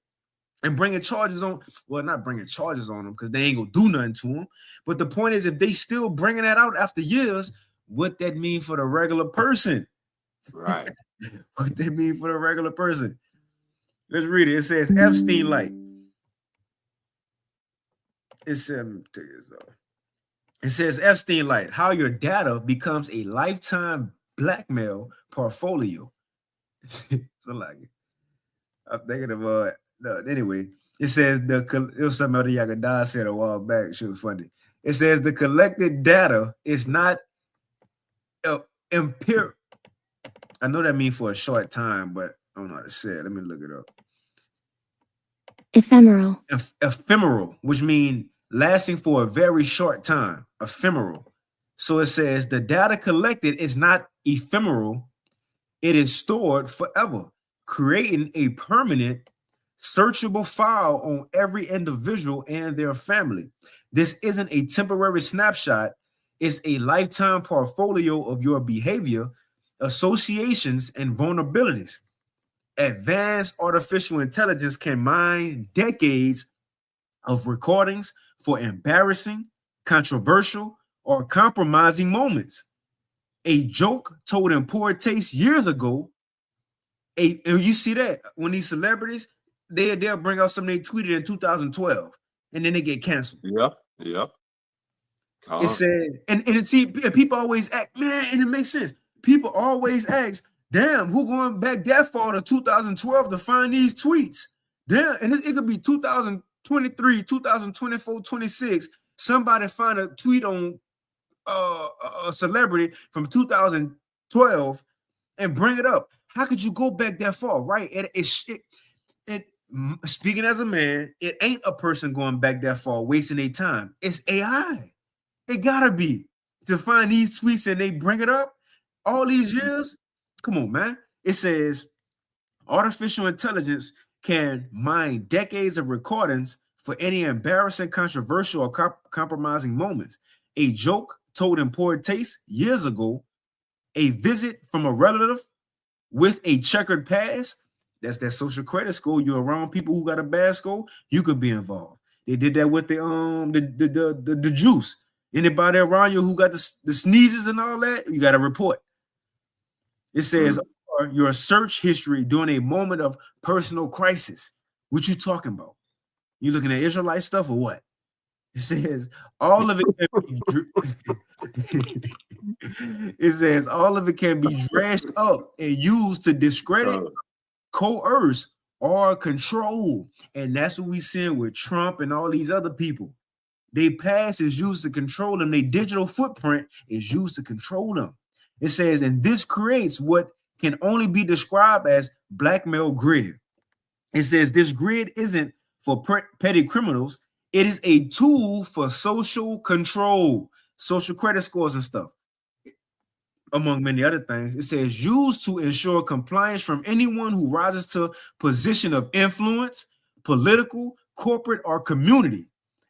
and bringing charges on, well, not bringing charges on them because they ain't gonna do nothing to them. But the point is, if they still bringing that out after years, what that mean for the regular person? Right. What that mean for the regular person? Let's read it. It says Epstein light. It says Epstein light, how your data becomes a lifetime blackmail portfolio. So like it. I'm thinking of anyway. It says it was something other Yagada said a while back. She was funny. It says the collected data is not empirical. I know that means for a short time, but I don't know how to say it. Let me look it up. Ephemeral. Ephemeral, which means lasting for a very short time. Ephemeral. So it says the data collected is not ephemeral. It is stored forever, creating a permanent searchable file on every individual and their family. This isn't a temporary snapshot. It's a lifetime portfolio of your behavior, associations, and vulnerabilities. Advanced artificial intelligence can mine decades of recordings for embarrassing, controversial, or compromising moments. A joke told in poor taste years ago, and you see that when these celebrities, they'll bring out something they tweeted in 2012, and then they get canceled. Yeah. Yeah. It said, and people always ask, man, and it makes sense. People always ask, damn, who going back that far to 2012 to find these tweets? Damn, and it could be 2023, 2024, 26. Somebody find a tweet on a celebrity from 2012 and bring it up. How could you go back that far, right? Speaking as a man, it ain't a person going back that far wasting their time. It's AI. It gotta be to find these tweets and they bring it up all these years. Come on, man. It says artificial intelligence can mine decades of recordings for any embarrassing, controversial, or compromising moments. A joke told in poor taste years ago, a visit from a relative with a checkered past. That's that social credit score. You're around people who got a bad score, you could be involved. They did that with the juice. Anybody around you who got the sneezes and all that, you got a report. It says your search history during a moment of personal crisis. What you talking about? You looking at Israelite stuff or what? It says all of it can be it says all of it can be dredged up and used to discredit, coerce, or control. And that's what we seeing with Trump and all these other people. Their past is used to control them. Their digital footprint is used to control them. It says, and this creates what can only be described as blackmail grid. It says this grid isn't for petty criminals. It is a tool for social control, social credit scores and stuff, among many other things. It says used to ensure compliance from anyone who rises to position of influence, political, corporate, or community.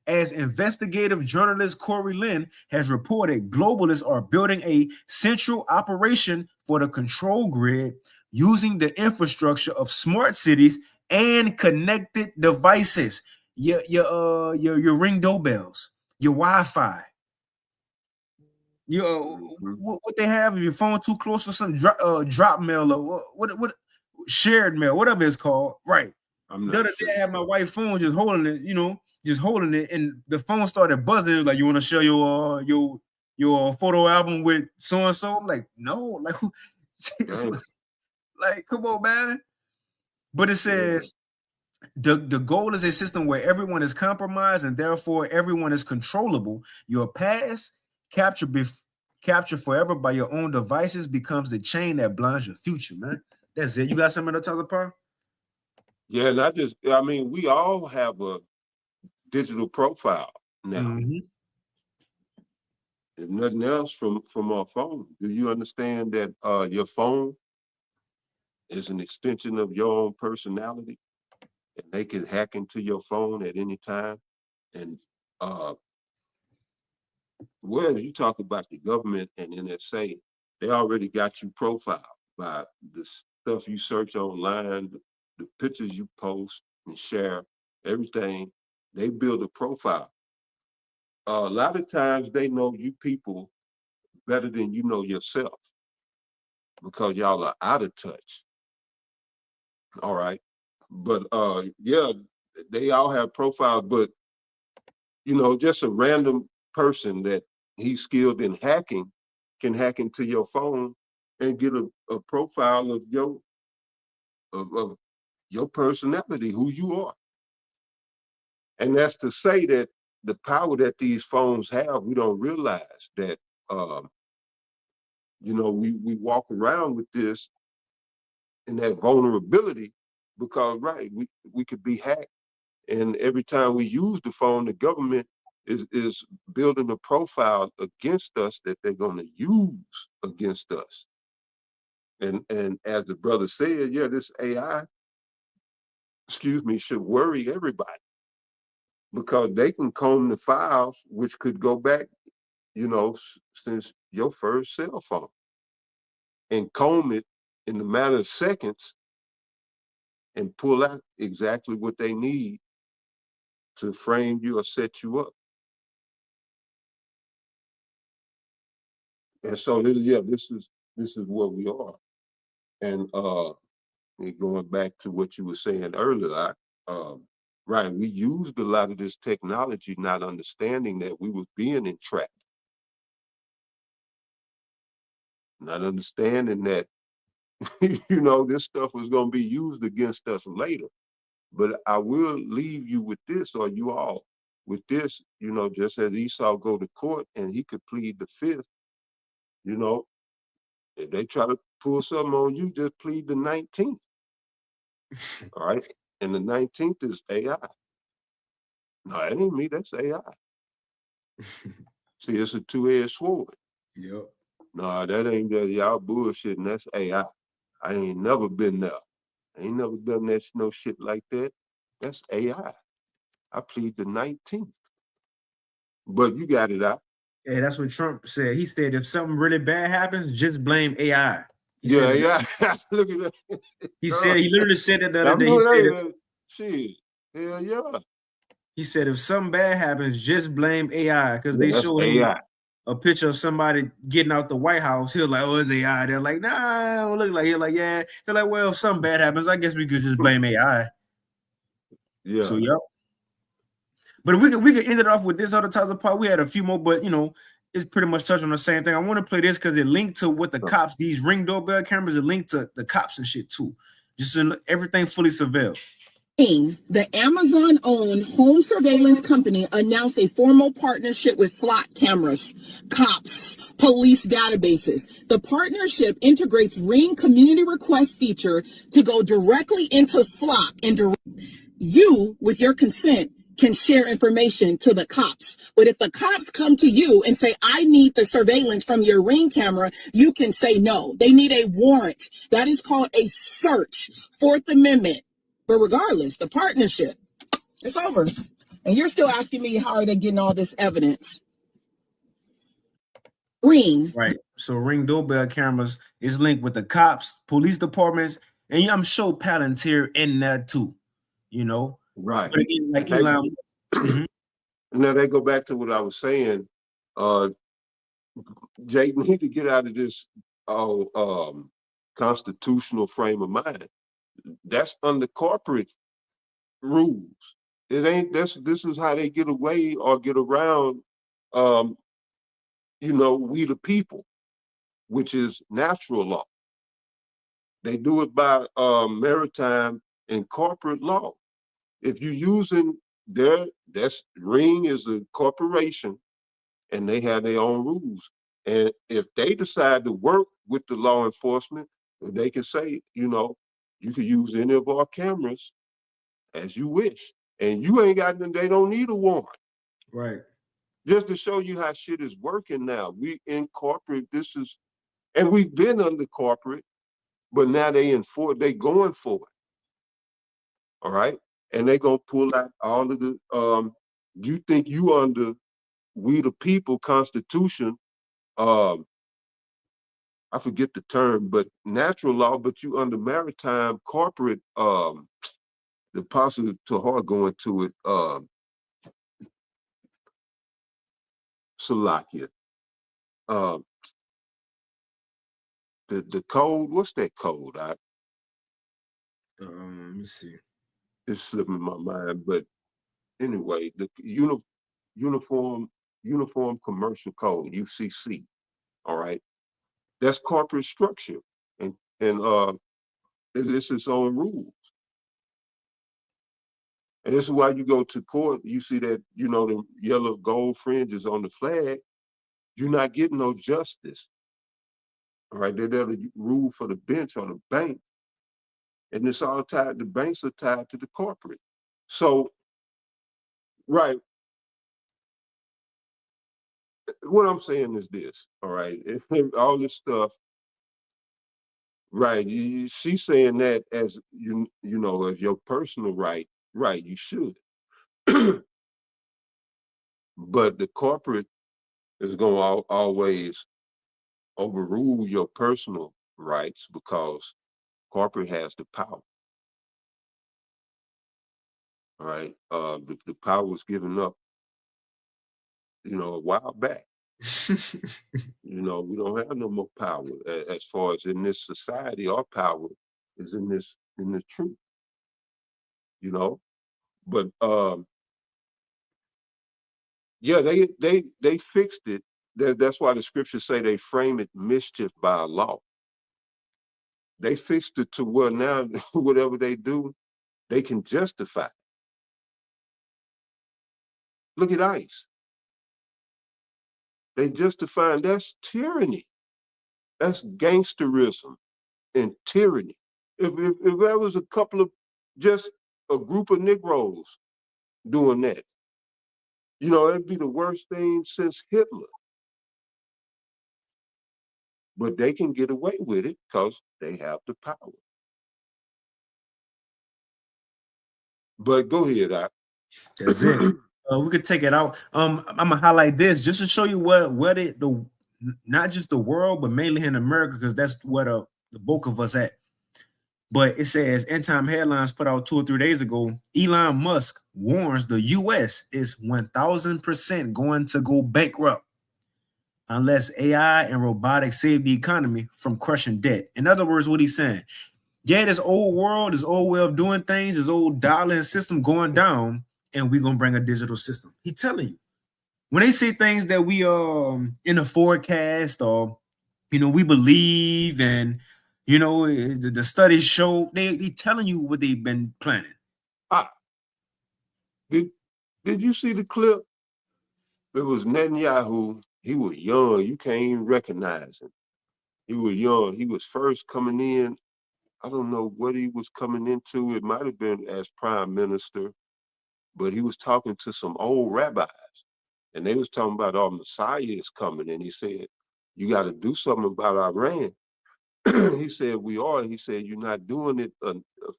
As investigative journalist Corey Lynn has reported, globalists are building a central operation for the control grid using the infrastructure of smart cities and connected devices. Your Ring doorbells, your Wi-Fi. What they have, if your phone too close for some drop mail or what shared mail, whatever it's called, right? The other day I had my wife's phone just holding it, and the phone started buzzing. Like, you want to share your photo album with so and so? I'm like, no, like, like, come on, man. But it says the goal is a system where everyone is compromised and therefore everyone is controllable. Your past captured forever by your own devices becomes the chain that blinds your future, man. That's it. You got something to tell us, Paul? Yeah, and I mean, we all have a digital profile now. If nothing else from our phone. Do you understand that your phone is an extension of your own personality? And they can hack into your phone at any time. And well, you talk about the government and NSA, they already got you profiled by the stuff you search online, the pictures you post and share, everything. They build a profile. A lot of times they know you people better than you know yourself because y'all are out of touch. All right. But yeah, they all have profiles, but just a random person that he's skilled in hacking can hack into your phone and get a profile of your personality, who you are. And that's to say that the power that these phones have, we don't realize that we walk around with this and that vulnerability because we could be hacked. And every time we use the phone, the government is building a profile against us that they're going to use against us. And as the brother said, yeah, this AI, should worry everybody because they can comb the files, which could go back, since your first cell phone, and comb it in the matter of seconds and pull out exactly what they need to frame you or set you up. And so this is what we are. And going back to what you were saying earlier, Right. We used a lot of this technology, not understanding that we was being entrapped, not understanding that, this stuff was going to be used against us later. But I will leave you with this, or you all, with this, just as Esau go to court and he could plead the fifth, if they try to pull something on you, just plead the 19th. All right. And the 19th is AI. No, that ain't me, that's AI. See, it's a two-edged sword. Yep. No, that ain't that. Y'all bullshitting. That's AI. I ain't never been there. I ain't never done that no shit like that. That's AI. I plead the 19th. But you got it out. Yeah, that's what Trump said. He said if something really bad happens, just blame AI. He Yeah, said AI. Look at that. he literally said that the other I day. remember shit. Hell yeah. He said if something bad happens, just blame AI because Yeah, they that's showed him AI. a picture of somebody getting out the White House. He was like, "Oh, it's AI." They're like, "Nah, it don't look like." He's like, "Yeah." They're like, "Well, if something bad happens, I guess we could just blame AI." Yeah. So, yep. But we could end it off with this other types of part. We had a few more, but it's pretty much touching on the same thing. I want to play this because it linked to what the cops, these Ring doorbell cameras, it linked to the cops and shit too. Just everything fully surveilled. The Amazon-owned home surveillance company announced a formal partnership with Flock cameras, cops, police databases. The partnership integrates Ring community request feature to go directly into Flock and you, with your consent, can share information to the cops. But if the cops come to you and say, I need the surveillance from your Ring camera, you can say no. They need a warrant. That is called a search, Fourth Amendment. But regardless, the partnership, it's over. And you're still asking me, how are they getting all this evidence? Ring. Right. So Ring doorbell cameras is linked with the cops, police departments, and I'm sure Palantir in there too. Right. But again, like Elon. Now they go back to what I was saying. Jake need to get out of this constitutional frame of mind. That's under corporate rules. It ain't this is how they get away or get around we the people, which is natural law. They do it by maritime and corporate law. If you're using that's Ring is a corporation and they have their own rules. And if they decide to work with the law enforcement, they can say, you can use any of our cameras as you wish. And you ain't got them, they don't need a warrant. Right. Just to show you how shit is working now. We in corporate, and we've been under corporate, but now they going for it. All right. And they gonna pull out all of the you think you under we the people constitution, I forget the term, but natural law, but you under maritime corporate, the possible to hard going to it, Salakia. The code, what's that code? Let me see. It's slipping my mind, but anyway, the uniform commercial code, UCC. All right, that's corporate structure, and it's its own rules. And this is why you go to court, you see that, the yellow gold fringes on the flag, you're not getting no justice. All right, they're there to rule for the bench or the bank. And it's all tied, the banks are tied to the corporate. So, right, what I'm saying is this, all right, all this stuff, right, she's saying that as, as your personal right, you should. But the corporate is going to always overrule your personal rights because corporate has the power. All right. The power was given up, a while back. We don't have no more power as far as in this society. Our power is in the truth. But yeah, they fixed it. That's why the scriptures say they frame it mischief by a law. They fixed it to where now whatever they do, they can justify. Look at ICE. They justifying that's tyranny. That's gangsterism and tyranny. If there was a couple of just a group of Negroes doing that, you know, it'd be the worst thing since Hitler. But they can get away with it because they have the power. But go ahead, That's it. We could take it out. I'm gonna highlight this just to show you what the not just the world, but mainly in America, because that's where the bulk of us at. But it says End Time Headlines put out 2 or 3 days ago. Elon Musk warns the U.S. is 1,000% going to go bankrupt unless AI and robotics save the economy from crushing debt. In other words, what he's saying, yeah, this old world, this old way of doing things, this old dollar system going down, and we're gonna bring a digital system. He's telling you. When they say things that we in the forecast, or we believe, and the studies show, they telling you what they've been planning. Did you see the clip? It was Netanyahu. He was young. You can't even recognize him. He was young. He was first coming in. I don't know what he was coming into. It might have been as prime minister, but he was talking to some old rabbis, and they was talking about our Messiah is coming, and he said, "You got to do something about Iran." He said, "We are." He said, "You're not doing it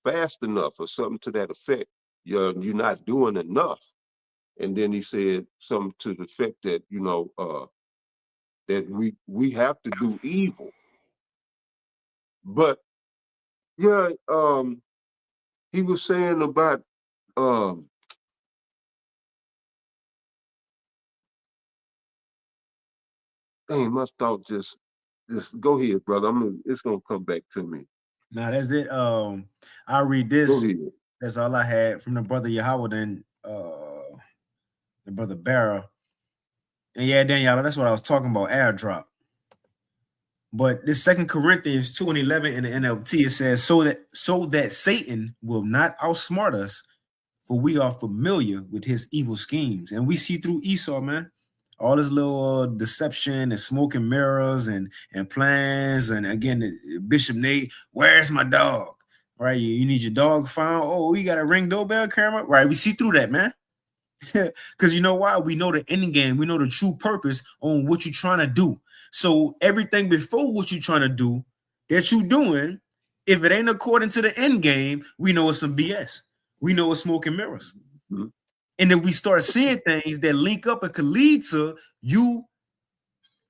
fast enough," or something to that effect. You're not doing enough. And then he said something to the effect that that we have to do evil. But yeah, he was saying about dang, my thought just go ahead, brother. It's gonna come back to me. Now that's it. I'll read Go this. ahead. That's all I had from the brother Yahweh, then the brother Barra. And yeah, Daniela, that's what I was talking about, airdrop. But this 2 Corinthians 2:11 in the NLT, it says, so that Satan will not outsmart us, for we are familiar with his evil schemes. And we see through Esau, man, all this little deception and smoke and mirrors and plans. And again, Bishop Nate, where's my dog? Right? You need your dog found. Oh, you got a Ring doorbell camera? Right? We see through that, man. Because you know why? We know the end game. We know the true purpose on what you're trying to do. So everything before what you're trying to do that you're doing, if it ain't according to the end game, we know it's some BS. We know it's smoke and mirrors. Mm-hmm. And if we start seeing things that link up and could lead to you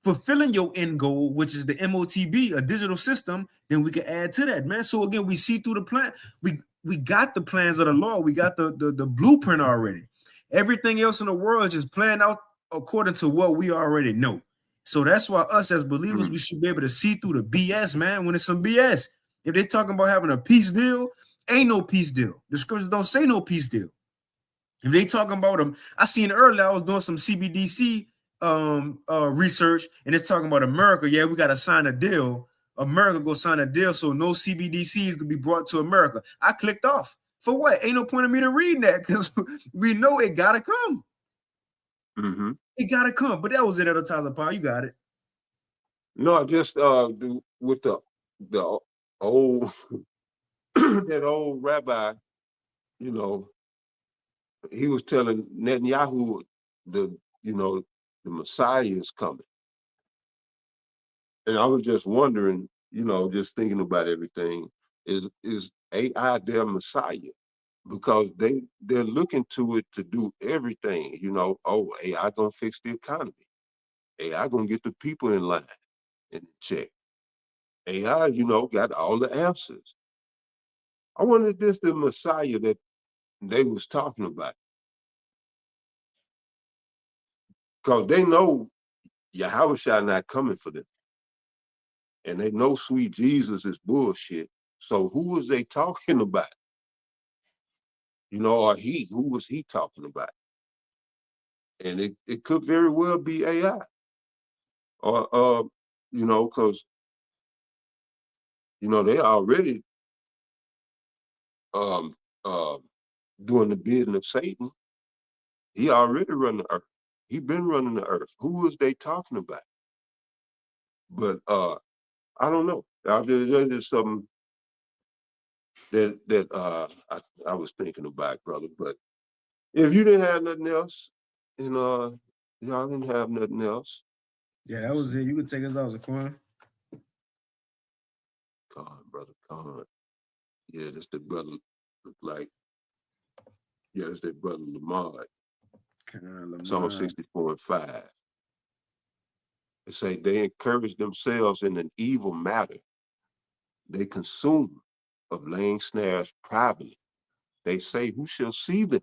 fulfilling your end goal, which is the MOTB, a digital system, then we can add to that, man. So again, we see through the plan. We got the plans of the law. We got the blueprint already. Everything else in the world is just planned out according to what we already know. So that's why us as believers, we should be able to see through the BS, man, when it's some BS. If they're talking about having a peace deal, ain't no peace deal. The scriptures don't say no peace deal. If they talking about them, I seen earlier, I was doing some CBDC research, and it's talking about America. Yeah, we got to sign a deal. America go sign a deal so no CBDCs could be brought to America. I clicked off. For what? Ain't no point in me to reading that, because we know it gotta come. Mm-hmm. It gotta come. But that was it, Advertiser Power. You got it. No, just with the old that old rabbi, he was telling Netanyahu the Messiah is coming. And I was just wondering, just thinking about everything, is AI their Messiah? Because they're looking to it to do everything. Oh, AI gonna fix the economy. AI gonna get the people in line and check. AI, got all the answers. I wonder if this the Messiah that they was talking about. Because they know Yahushua not coming for them. And they know sweet Jesus is bullshit. So who was they talking about? You know, or he, who was he talking about? And it could very well be AI. Or you know, because you know they already um doing the bidding of Satan. He already run the earth. He been running the earth. Who was they talking about? But I don't know. There's just something that I was thinking about, brother. But if you didn't have nothing else, and y'all didn't have nothing else, Yeah, that was it. You could take us out, Zaquan. God, brother, God. Yeah, that's the brother look like. Yeah, that's that brother Lamar. Psalm 64:5. It say they encourage themselves in an evil matter. They consume of laying snares privately. They say, who shall see them?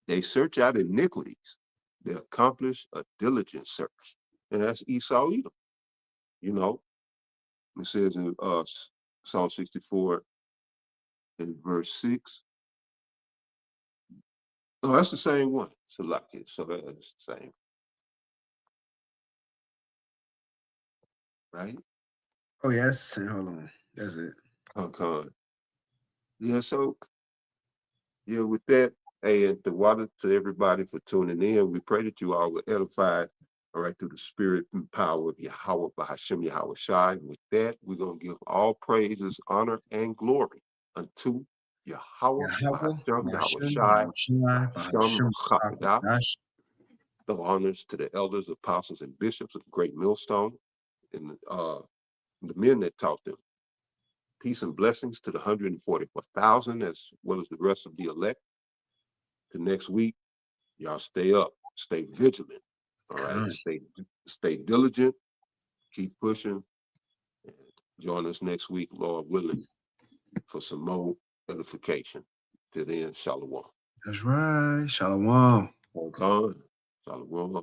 They search out iniquities. They accomplish a diligent search. And that's Esau Edom. You know, it says in Psalm 64 in verse 6. Oh, that's the same one. Salaki. So that's the same, right? Oh yeah, that's the same. Hold on. That's it. Con. Yeah, so yeah, with that, hey, and the water to everybody for tuning in. We pray that you all were edified, all right, through the spirit and power of Yahweh, Bahashem Yahweh Shai. And with that, we're going to give all praises, honor, and glory unto Yahweh, Yahweh, Bahashem Yahweh Bahashem, Shai, Yahushua, Bahashem Bahashem, Chakadah. Chakadash. The honors to the elders, apostles, and bishops of the great millstone, and the men that taught them. Peace and blessings to the 144,000, as well as the rest of the elect. The next week, y'all stay up, stay vigilant, all right? Con. Stay diligent, keep pushing, and join us next week, Lord willing, for some more edification. Till then, shalom. That's right. Shalom. Shalom. Shalom.